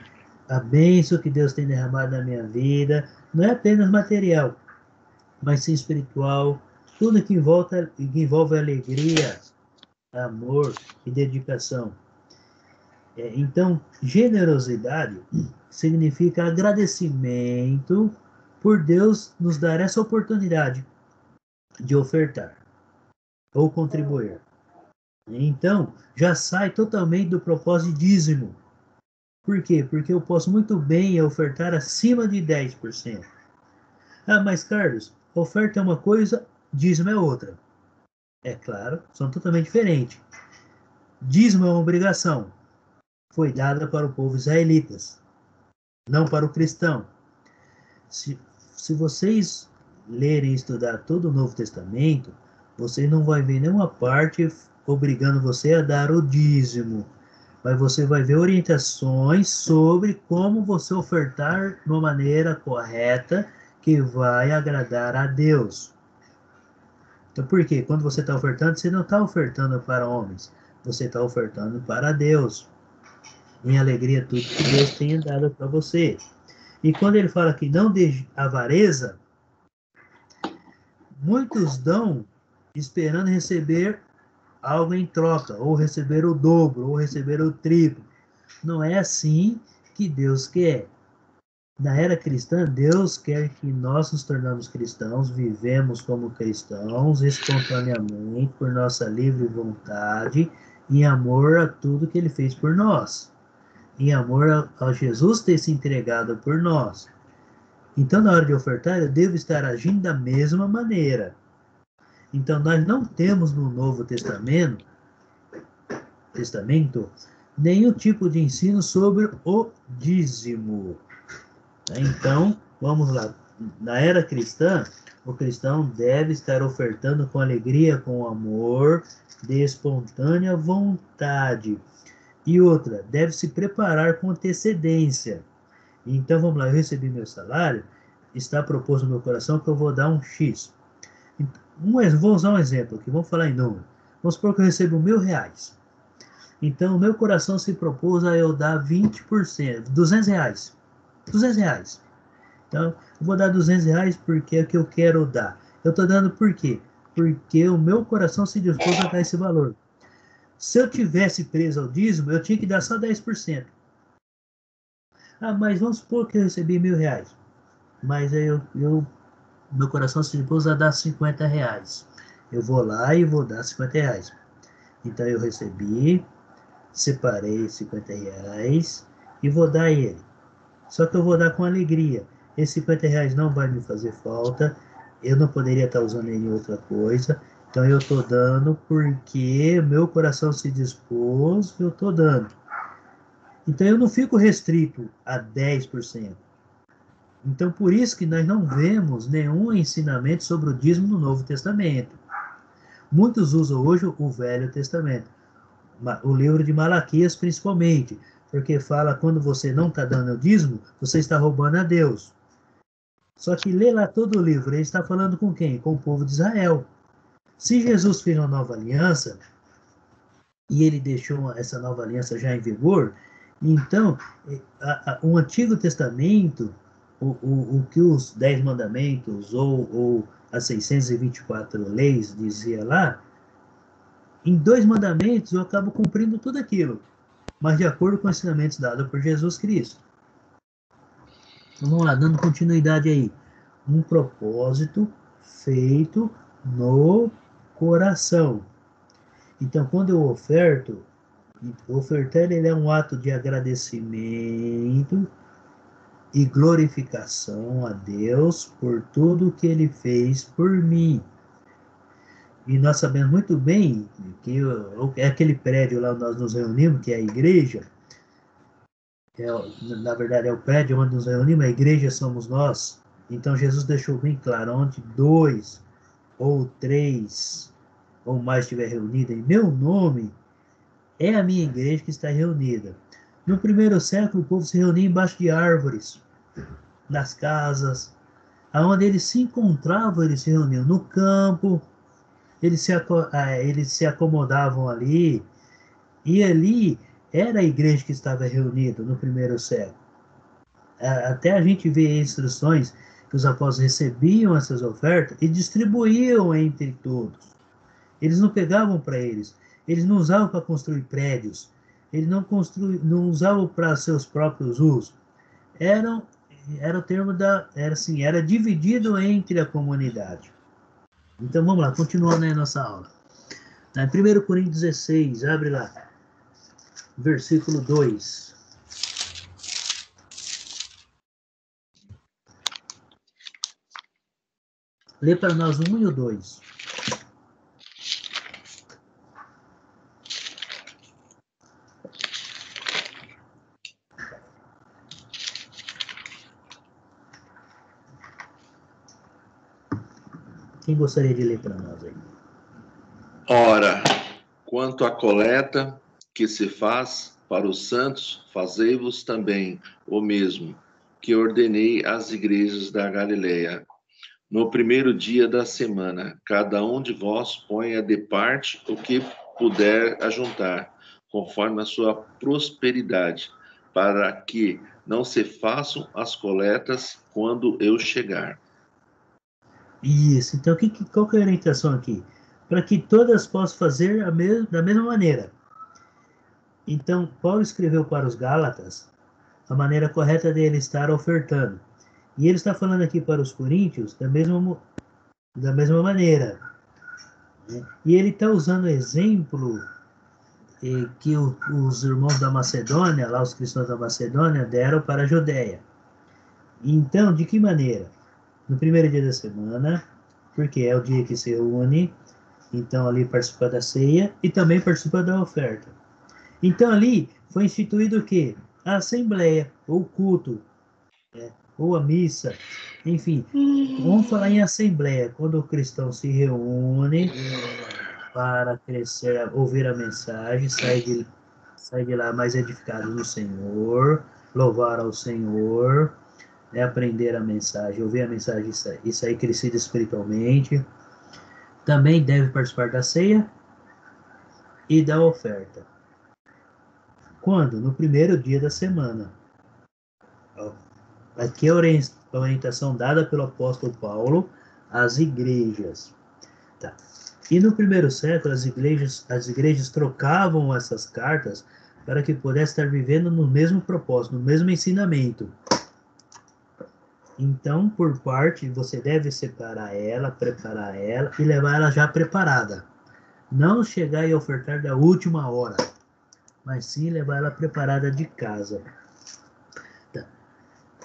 a bênção que Deus tem derramado na minha vida. Não é apenas material, mas sim espiritual, tudo que envolve alegria, amor e dedicação. Então, generosidade significa agradecimento por Deus nos dar essa oportunidade de ofertar ou contribuir. Então, já sai totalmente do propósito de dízimo. Por quê? Porque eu posso muito bem ofertar acima de 10%. Ah, mas Carlos, oferta é uma coisa, dízimo é outra. É claro, são totalmente diferentes. Dízimo é uma obrigação. Foi dada para o povo israelitas, não para o cristão. Se vocês lerem e estudar todo o Novo Testamento, vocês não vão ver nenhuma parte obrigando você a dar o dízimo. Mas você vai ver orientações sobre como você ofertar de uma maneira correta que vai agradar a Deus. Então, por quê? Quando você está ofertando, você não está ofertando para homens. Você está ofertando para Deus. Em alegria tudo que Deus tenha dado para você. E quando ele fala que não de avareza, muitos dão esperando receber algo em troca, ou receber o dobro, ou receber o triplo. Não é assim que Deus quer. Na era cristã, Deus quer que nós nos tornamos cristãos, vivemos como cristãos, espontaneamente, por nossa livre vontade, em amor a tudo que Ele fez por nós. Em amor a Jesus ter se entregado por nós. Então, na hora de ofertar, eu devo estar agindo da mesma maneira. Então, nós não temos no Novo Testamento nenhum tipo de ensino sobre o dízimo. Então, vamos lá. Na era cristã, o cristão deve estar ofertando com alegria, com amor, de espontânea vontade. E outra, deve se preparar com antecedência. Então, vamos lá, eu recebi meu salário, está proposto no meu coração que eu vou dar um X. Vou usar um exemplo aqui, vamos falar em número. Vamos supor que eu recebo R$1.000. Então, o meu coração se propôs a eu dar 20%, 200 reais. 200 reais. Então, eu vou dar 200 reais porque é o que eu quero dar. Eu estou dando por quê? Porque o meu coração se dispôs a dar esse valor. Se eu tivesse preso ao dízimo, eu tinha que dar só 10%. Ah, mas vamos supor que eu recebi 1.000 reais. Mas aí meu coração se dispôs a dar 50 reais. Eu vou lá e vou dar 50 reais. Então eu recebi, separei 50 reais e vou dar ele. Só que eu vou dar com alegria. Esses 50 reais não vai me fazer falta. Eu não poderia estar usando ele em outra coisa. Então eu estou dando porque meu coração se dispôs, eu estou dando. Então eu não fico restrito a 10%. Então por isso que nós não vemos nenhum ensinamento sobre o dízimo no Novo Testamento. Muitos usam hoje o Velho Testamento. O livro de Malaquias principalmente, porque fala quando você não está dando o dízimo, você está roubando a Deus. Só que lê lá todo o livro, ele está falando com quem? Com o povo de Israel. Se Jesus fez uma nova aliança, e ele deixou essa nova aliança já em vigor, então, o Antigo Testamento, o que os 10 mandamentos ou as 624 leis dizia lá, em 2 mandamentos eu acabo cumprindo tudo aquilo, mas de acordo com os ensinamentos dados por Jesus Cristo. Então, vamos lá, dando continuidade aí. Um propósito feito no coração. Então, quando eu ofertar, ele é um ato de agradecimento e glorificação a Deus por tudo que Ele fez por mim. E nós sabemos muito bem que é aquele prédio lá onde nós nos reunimos, que é a igreja, na verdade é o prédio onde nos reunimos, a igreja somos nós. Então Jesus deixou bem claro, onde 2 ou 3 ou mais estiver reunido em meu nome, é a minha igreja que está reunida. No primeiro século, o povo se reunia embaixo de árvores, nas casas, aonde eles se encontravam, eles se reuniam no campo, eles se acomodavam ali, e ali era a igreja que estava reunida no primeiro século. Até a gente vê instruções que os apóstolos recebiam essas ofertas e distribuíam entre todos. Eles não pegavam para eles não usavam para construir prédios, eles não usavam para seus próprios usos. Era o termo era dividido entre a comunidade. Então vamos lá, continuando aí a nossa aula. Em 1 Coríntios 16, abre lá, versículo 2. Lê para nós o 1 e o 2. Quem gostaria de ler para nós aí? Ora, quanto à coleta que se faz para os santos, fazei-vos também o mesmo que ordenei às igrejas da Galileia. No primeiro dia da semana, cada um de vós ponha de parte o que puder ajuntar, conforme a sua prosperidade, para que não se façam as coletas quando eu chegar. Isso, então qual que é a orientação aqui? Para que todas possam fazer da mesma maneira. Então, Paulo escreveu para os Gálatas a maneira correta dele estar ofertando. E ele está falando aqui para os coríntios da mesma maneira. Né? E ele está usando o exemplo que os irmãos da Macedônia, lá os cristãos da Macedônia, deram para a Judeia. Então, de que maneira? No primeiro dia da semana, porque é o dia que se reúne, então ali participa da ceia e também participa da oferta. Então ali foi instituído o quê? A assembleia, ou culto, ou a missa, enfim. Vamos falar em assembleia, quando o cristão se reúne para crescer, ouvir a mensagem, sair de lá mais edificado no Senhor, louvar ao Senhor, aprender a mensagem, ouvir a mensagem e sair crescido espiritualmente. Também deve participar da ceia e da oferta. Quando? No primeiro dia da semana. Aqui é a orientação dada pelo apóstolo Paulo às igrejas. Tá. E no primeiro século, as igrejas trocavam essas cartas para que pudessem estar vivendo no mesmo propósito, no mesmo ensinamento. Então, por parte, você deve separar ela, preparar ela e levar ela já preparada. Não chegar e ofertar da última hora, mas sim levar ela preparada de casa. Tá.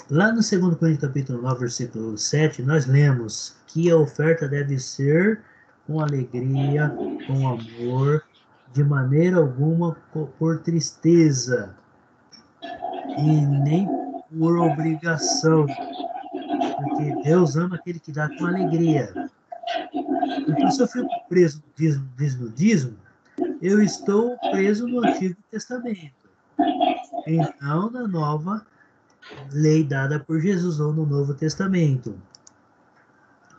Lá no 2 Coríntios capítulo 9, versículo 7, nós lemos que a oferta deve ser com alegria, com amor, de maneira alguma por tristeza e nem por obrigação, porque Deus ama aquele que dá com alegria. Então, se eu fico preso no dízimo, eu estou preso no Antigo Testamento, e não na nova lei dada por Jesus ou no Novo Testamento.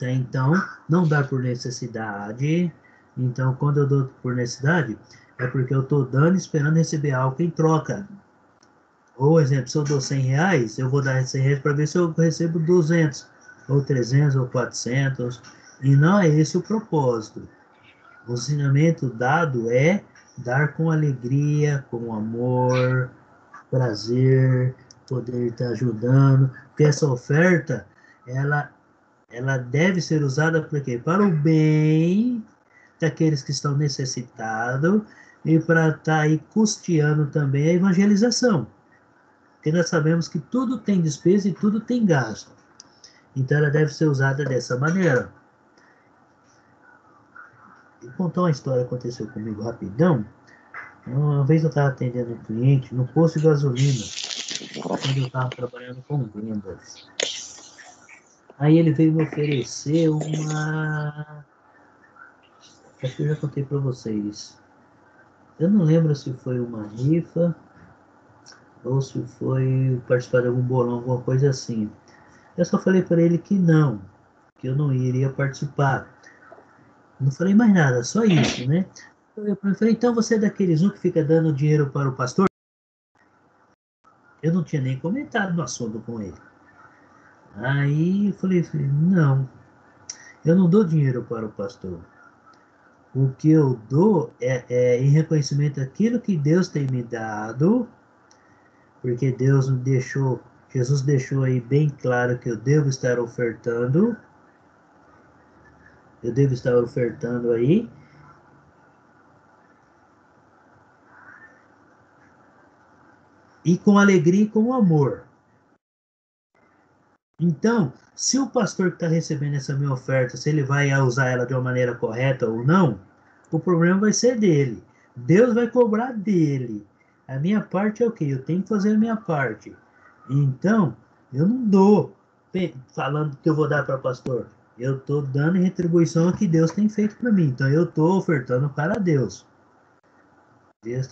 Então, não dá por necessidade. Então, quando eu dou por necessidade, é porque eu estou dando esperando receber algo em troca. Ou, exemplo, se eu dou 100 reais, eu vou dar 100 reais para ver se eu recebo 200, ou 300, ou 400. E não é esse o propósito. O ensinamento dado é dar com alegria, com amor, prazer, poder estar ajudando. Porque essa oferta, ela deve ser usada para quê? Para o bem daqueles que estão necessitados e para estar aí custeando também a evangelização. Porque nós sabemos que tudo tem despesa e tudo tem gasto. Então ela deve ser usada dessa maneira. Vou contar uma história que aconteceu comigo rapidão. Uma vez eu estava atendendo um cliente no posto de gasolina, quando eu estava trabalhando com vendas. Aí ele veio me oferecer uma... Acho que eu já contei para vocês. Eu não lembro se foi uma rifa ou se foi participar de algum bolão, alguma coisa assim. Eu só falei para ele que não, que eu não iria participar. Não falei mais nada, só isso, né? Eu falei, então você é daqueles que fica dando dinheiro para o pastor? Eu não tinha nem comentado no assunto com ele. Aí eu falei, não, eu não dou dinheiro para o pastor. O que eu dou é em reconhecimento daquilo que Deus tem me dado, porque Deus me deixou, Jesus deixou aí bem claro que eu devo estar ofertando aí. E com alegria e com amor. Então, se o pastor que está recebendo essa minha oferta, se ele vai usar ela de uma maneira correta ou não, o problema vai ser dele. Deus vai cobrar dele. A minha parte é o quê? Eu tenho que fazer a minha parte. Então, eu não dou falando que eu vou dar para o pastor. Eu estou dando em retribuição ao que Deus tem feito para mim. Então, eu estou ofertando para Deus.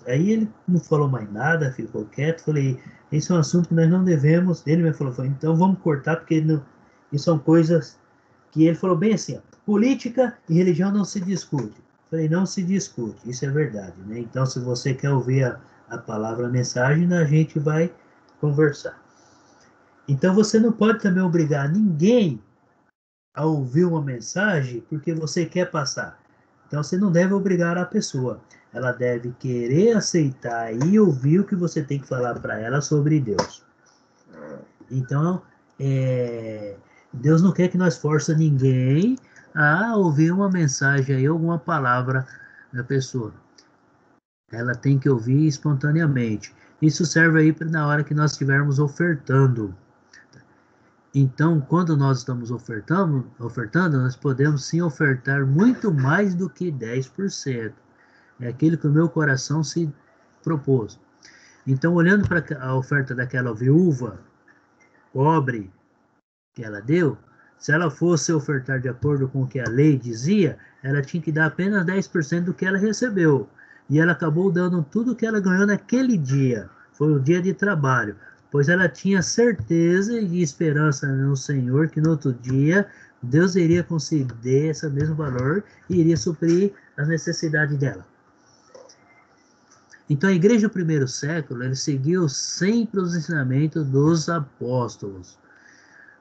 Aí ele não falou mais nada, ficou quieto. Falei, esse é um assunto que nós não devemos. Ele me falou, então vamos cortar, porque não, isso são coisas que ele falou bem assim, ó, política e religião não se discute. Falei, não se discute, isso é verdade, né? Então, se você quer ouvir a palavra, a mensagem, a gente vai conversar. Então, você não pode também obrigar ninguém a ouvir uma mensagem porque você quer passar. Então, você não deve obrigar a pessoa. Ela deve querer aceitar e ouvir o que você tem que falar para ela sobre Deus. Então, Deus não quer que nós força ninguém a ouvir uma mensagem aí, alguma palavra da pessoa. Ela tem que ouvir espontaneamente. Isso serve aí para na hora que nós estivermos ofertando. Então, quando nós estamos ofertando, nós podemos sim ofertar muito mais do que 10%. É aquilo que o meu coração se propôs. Então, olhando para a oferta daquela viúva pobre que ela deu, se ela fosse ofertar de acordo com o que a lei dizia, ela tinha que dar apenas 10% do que ela recebeu. E ela acabou dando tudo o que ela ganhou naquele dia. Foi um dia de trabalho. Pois ela tinha certeza e esperança no Senhor que no outro dia Deus iria conceder esse mesmo valor e iria suprir as necessidades dela. Então, a igreja do primeiro século, ele seguiu sempre os ensinamentos dos apóstolos.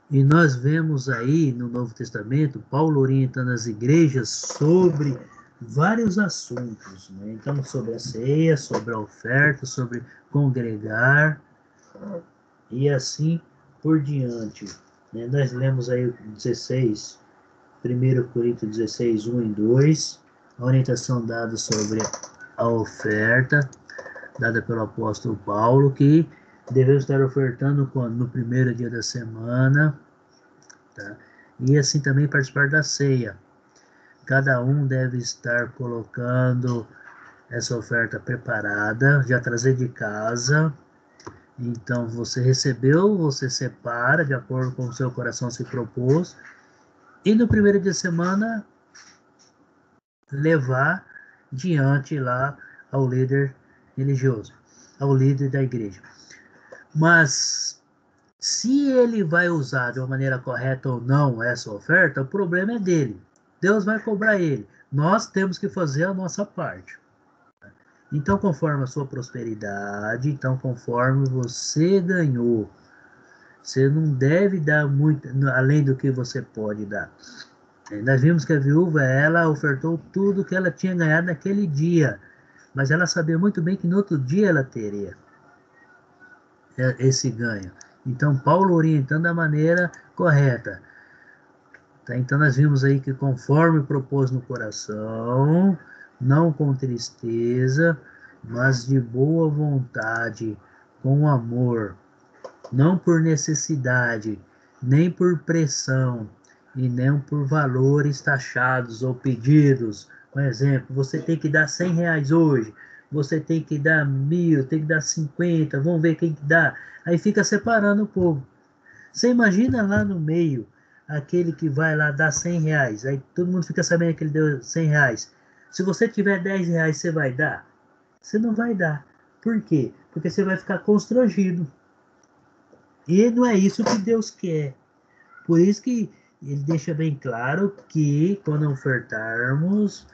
E nós vemos aí no Novo Testamento, Paulo orientando as igrejas sobre vários assuntos, né? Então, sobre a ceia, sobre a oferta, sobre congregar e assim por diante, né? Nós lemos aí o 16, 1 Coríntios 16, 1 e 2, a orientação dada sobre a oferta, dada pelo apóstolo Paulo, que devemos estar ofertando no primeiro dia da semana, tá? E assim também participar da ceia. Cada um deve estar colocando essa oferta preparada, já trazer de casa. Então, você recebeu, você separa de acordo com o seu coração se propôs. E no primeiro dia de semana, levar diante lá ao líder religioso, ao líder da igreja. Mas, se ele vai usar de uma maneira correta ou não essa oferta, o problema é dele. Deus vai cobrar ele. Nós temos que fazer a nossa parte. Então, conforme a sua prosperidade, então conforme você ganhou, você não deve dar muito além do que você pode dar. Nós vimos que a viúva, ela ofertou tudo que ela tinha ganhado naquele dia, mas ela sabia muito bem que no outro dia ela teria esse ganho. Então, Paulo orientando da maneira correta. Tá? Então, nós vimos aí que conforme propôs no coração, não com tristeza, mas de boa vontade, com amor, não por necessidade, nem por pressão, e nem por valores taxados ou pedidos. Por exemplo, você tem que dar R$100 hoje, você tem que dar 1.000, tem que dar 50, vamos ver quem que dá. Aí fica separando o povo. Você imagina lá no meio, aquele que vai lá dar R$100, aí todo mundo fica sabendo que ele deu R$100. Se você tiver R$10, você vai dar? Você não vai dar. Por quê? Porque você vai ficar constrangido. E não é isso que Deus quer. Por isso que ele deixa bem claro que quando ofertarmos,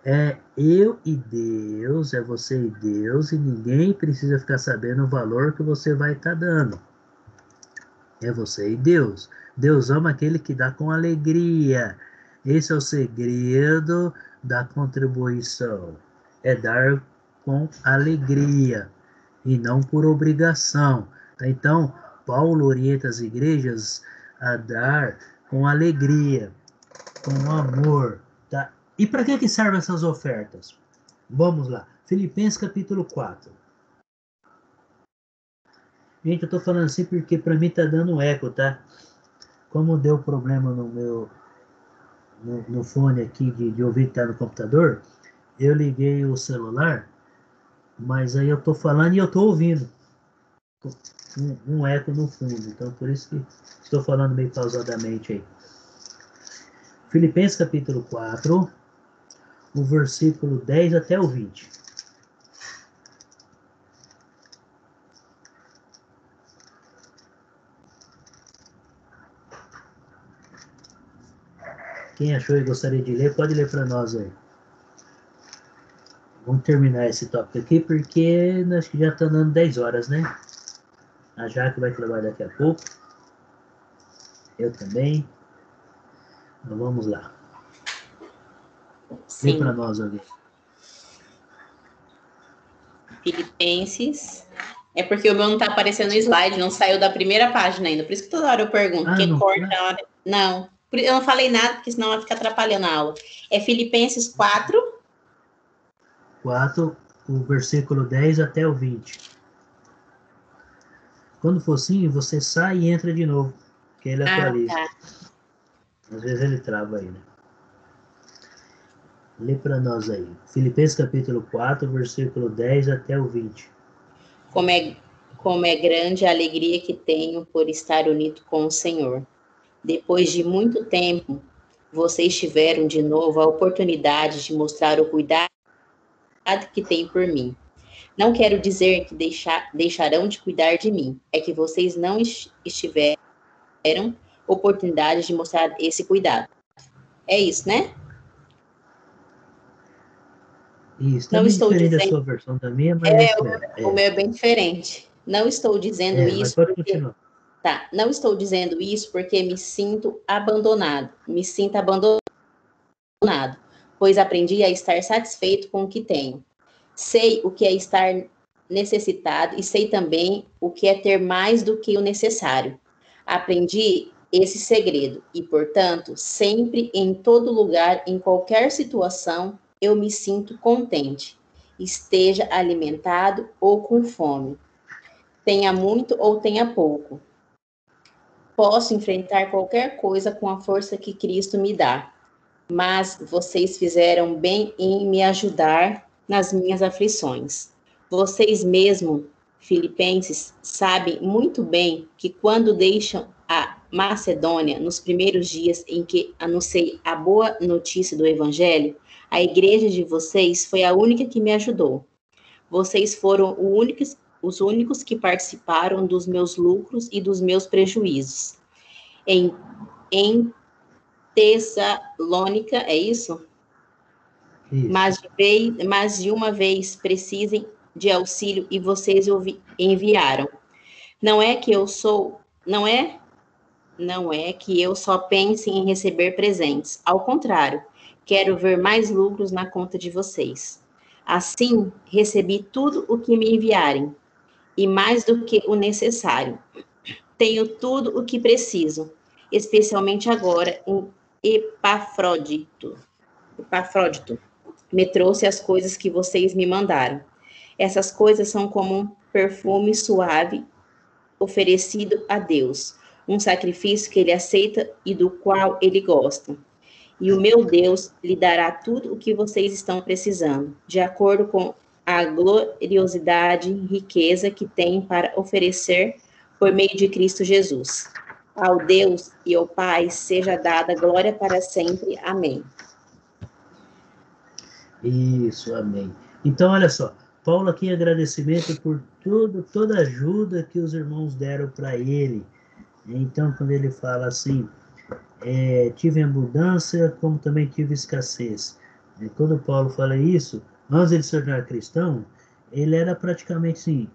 é eu e Deus, é você e Deus, e ninguém precisa ficar sabendo o valor que você vai estar dando. É você e Deus. Deus ama aquele que dá com alegria. Esse é o segredo da contribuição. É dar com alegria e não por obrigação. Então, Paulo orienta as igrejas a dar com alegria, com amor. Tá? E para que servem essas ofertas? Vamos lá. Filipenses capítulo 4. Gente, eu tô falando assim porque para mim tá dando eco, tá? Como deu problema no meu no fone aqui de ouvir que tá no computador, eu liguei o celular, mas aí eu tô falando e eu tô ouvindo um eco no fundo. Então, por isso que estou falando meio pausadamente aí. Filipenses capítulo 4, o versículo 10 até o 20. Quem achou e gostaria de ler, pode ler para nós aí. Vamos terminar esse tópico aqui, porque acho que já está dando 10 horas, né? A Jaque vai trabalhar daqui a pouco. Eu também. Então vamos lá. Sim. Lê para nós alguém. Filipenses. É porque o meu não está aparecendo no slide, não saiu da primeira página ainda. Por isso que toda hora eu pergunto, porque não, corta a hora. Não, eu não falei nada, porque senão vai ficar atrapalhando a aula. É Filipenses 4. 4, o versículo 10 até o 20. Quando for assim, você sai e entra de novo, que ele atualiza. Tá. Às vezes ele trava aí, né? Lê para nós aí. Filipenses capítulo 4, versículo 10 até o 20. Como é grande a alegria que tenho por estar unido com o Senhor. Depois de muito tempo, vocês tiveram de novo a oportunidade de mostrar o cuidado que têm por mim. Não quero dizer que deixarão de cuidar de mim, é que vocês não estiveram oportunidade de mostrar esse cuidado. É isso, né? Isso, tá Não bem estou diferente da dizendo, sua versão da minha, mas é isso mesmo. o meu é bem diferente. Não estou dizendo Mas isso pode porque, continuar. tá, não estou dizendo isso porque me sinto abandonado, pois aprendi a estar satisfeito com o que tenho. Sei o que é estar necessitado e sei também o que é ter mais do que o necessário. Aprendi esse segredo e, portanto, sempre, em todo lugar, em qualquer situação, eu me sinto contente, esteja alimentado ou com fome, tenha muito ou tenha pouco. Posso enfrentar qualquer coisa com a força que Cristo me dá, mas vocês fizeram bem em me ajudar nas minhas aflições. Vocês mesmo, filipenses, sabem muito bem que quando deixam a Macedônia, nos primeiros dias em que anunciei a boa notícia do Evangelho, a igreja de vocês foi a única que me ajudou. Vocês foram os únicos que participaram dos meus lucros e dos meus prejuízos. Em Tessalônica, é isso? Isso. Mas de uma vez precisem de auxílio e vocês enviaram. Não é que eu sou, não é que eu só pense em receber presentes. Ao contrário, quero ver mais lucros na conta de vocês. Assim, recebi tudo o que me enviarem e mais do que o necessário. Tenho tudo o que preciso, especialmente agora em Epafrodito me trouxe as coisas que vocês me mandaram. Essas coisas são como um perfume suave oferecido a Deus, um sacrifício que ele aceita e do qual ele gosta. E o meu Deus lhe dará tudo o que vocês estão precisando, de acordo com a gloriosidade e riqueza que tem para oferecer por meio de Cristo Jesus. Ao Deus e ao Pai seja dada glória para sempre. Amém. Isso, amém. Então, olha só, Paulo aqui agradecimento por toda a ajuda que os irmãos deram para ele. Então, quando ele fala assim, tive abundância, como também tive escassez. E quando Paulo fala isso, antes de ele se tornar cristão, ele era praticamente assim,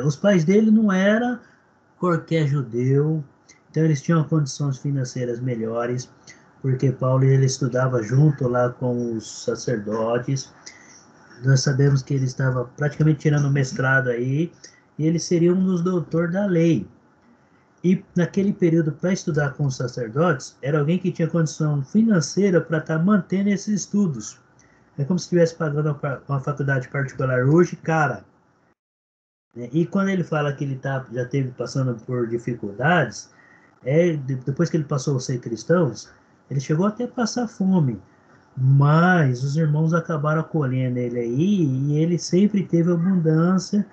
os pais dele não eram qualquer judeu, então eles tinham condições financeiras melhores, porque Paulo ele estudava junto lá com os sacerdotes. Nós sabemos que ele estava praticamente tirando o mestrado aí, e ele seria um dos doutores da lei. E naquele período, para estudar com os sacerdotes, era alguém que tinha condição financeira para estar mantendo esses estudos. É como se estivesse pagando uma faculdade particular hoje, cara. E quando ele fala que ele já teve passando por dificuldades, depois que ele passou a ser cristão, ele chegou até a passar fome. Mas os irmãos acabaram acolhendo ele aí e ele sempre teve abundância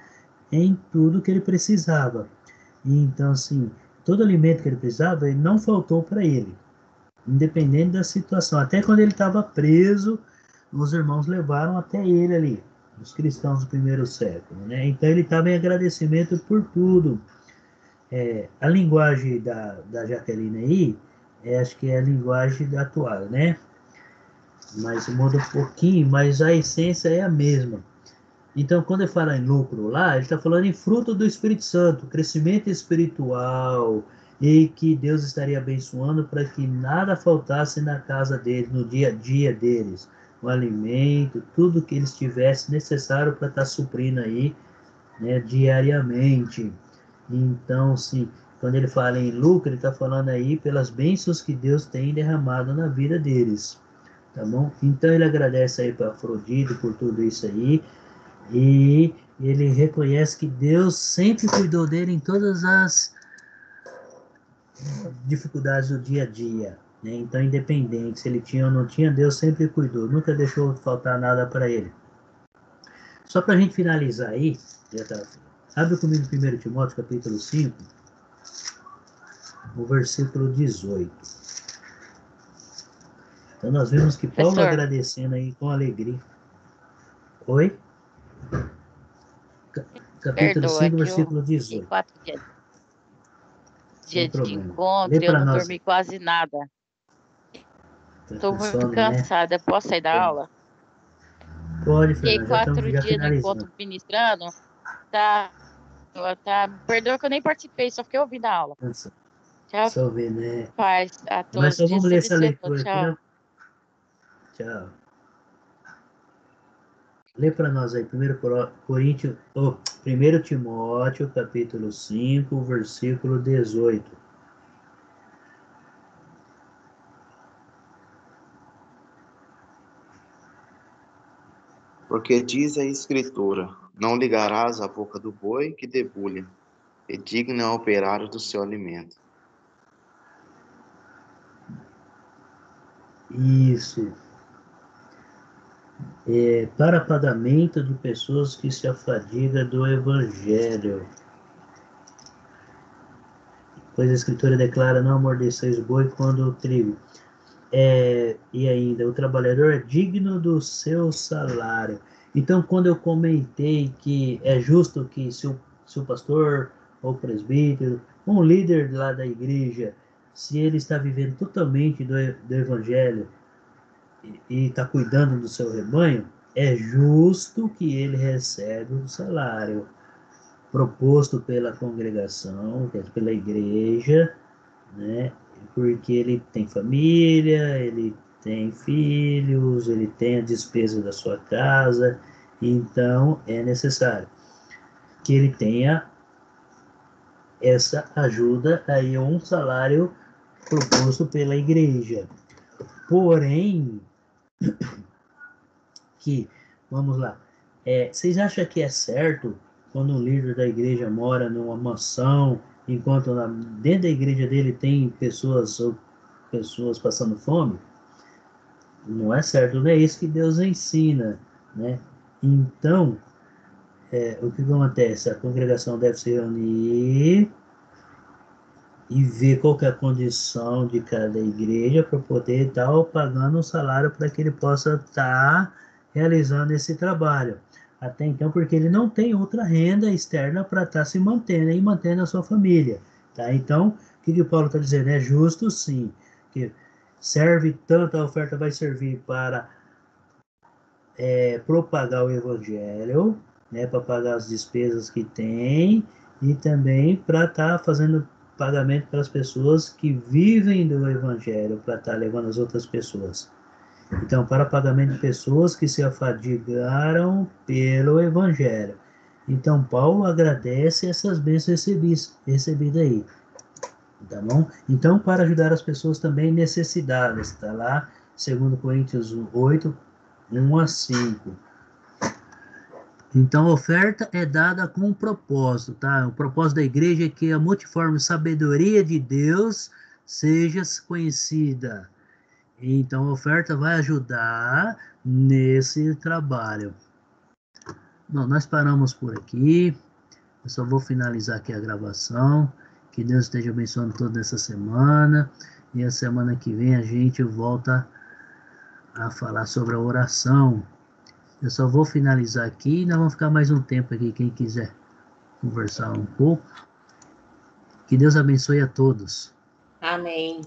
em tudo que ele precisava. E então, assim, todo alimento que ele precisava, ele não faltou para ele, independente da situação. Até quando ele estava preso, os irmãos levaram até ele ali, os cristãos do primeiro século, né? Então ele estava em agradecimento por tudo. A linguagem da Jaqueline aí, acho que é a linguagem atual, né? Mas muda um pouquinho, mas a essência é a mesma. Então, quando ele fala em lucro lá, ele está falando em fruto do Espírito Santo, crescimento espiritual, e que Deus estaria abençoando para que nada faltasse na casa deles, no dia a dia deles. O alimento, tudo que eles tivessem necessário para estar suprindo aí, né, diariamente. Então, sim, quando ele fala em lucro, ele está falando aí pelas bênçãos que Deus tem derramado na vida deles. Tá bom? Então ele agradece aí para Afrodite por tudo isso aí. E ele reconhece que Deus sempre cuidou dele em todas as dificuldades do dia a dia, né? Então, independente se ele tinha ou não tinha, Deus sempre cuidou, nunca deixou faltar nada para ele. Só para a gente finalizar aí, abre comigo 1 Timóteo capítulo 5, o versículo 18. Então, nós vemos que Paulo Professor. agradecendo aí com alegria. Oi? Capítulo Perdoa, 5, que eu versículo fiquei 18. 4 dias Sem de problema. Lê encontro, eu para não nós. dormi quase nada. Tá Estou com muito sono, né? cansada. Posso sair da aula? Pode, Fiquei Fernanda, já 4 estamos já dias no encontro finalizando. ministrando. Tá, perdoa que eu nem participei, só fiquei ouvindo a aula. Tchau, Só ver, né? paz a Mas todos. só Deus vamos ler essa abençoe a leitura todos. aqui, Tchau. né? Tchau. Lê para nós aí, 1 Timóteo, capítulo 5, versículo 18. Porque diz a Escritura: não ligarás a boca do boi que debulha, e digno é o operário do seu alimento. Isso. Para pagamento de pessoas que se afadigam do Evangelho. Pois a Escritura declara: não amordaçeis o boi quando o trigo. E ainda, o trabalhador é digno do seu salário. Então, quando eu comentei que é justo que se o pastor ou presbítero, um líder lá da igreja, se ele está vivendo totalmente do Evangelho e está cuidando do seu rebanho, é justo que ele receba o salário proposto pela congregação, pela igreja, né? Porque ele tem família, ele tem filhos, ele tem a despesa da sua casa, então é necessário que ele tenha essa ajuda aí, um salário proposto pela igreja. Porém, vamos lá, vocês acham que é certo quando um líder da igreja mora numa mansão, enquanto dentro da igreja dele tem pessoas passando fome? Não é certo, não é isso que Deus ensina, né? Então, o que acontece? A congregação deve se reunir e ver qual que é a condição de cada igreja para poder estar pagando um salário para que ele possa estar realizando esse trabalho. Até então, porque ele não tem outra renda externa para estar se mantendo e mantendo a sua família. Tá? Então, o que Paulo está dizendo? É justo sim, que serve tanto, a oferta vai servir para propagar o evangelho, né, para pagar as despesas que tem e também para estar fazendo pagamento para as pessoas que vivem do evangelho, para estar levando as outras pessoas. Então, para pagamento de pessoas que se afadigaram pelo evangelho. Então, Paulo agradece essas bênçãos recebidas aí. Tá bom? Então, para ajudar as pessoas também necessitadas, está lá, 2 Coríntios 8, 1 a 5. Então, a oferta é dada com um propósito, tá? O propósito da igreja é que a multiforme sabedoria de Deus seja conhecida. Então, a oferta vai ajudar nesse trabalho. Bom, nós paramos por aqui. Eu só vou finalizar aqui a gravação. Que Deus esteja abençoando toda essa semana. E a semana que vem a gente volta a falar sobre a oração. Eu só vou finalizar aqui e nós vamos ficar mais um tempo aqui, quem quiser conversar um pouco. Que Deus abençoe a todos. Amém.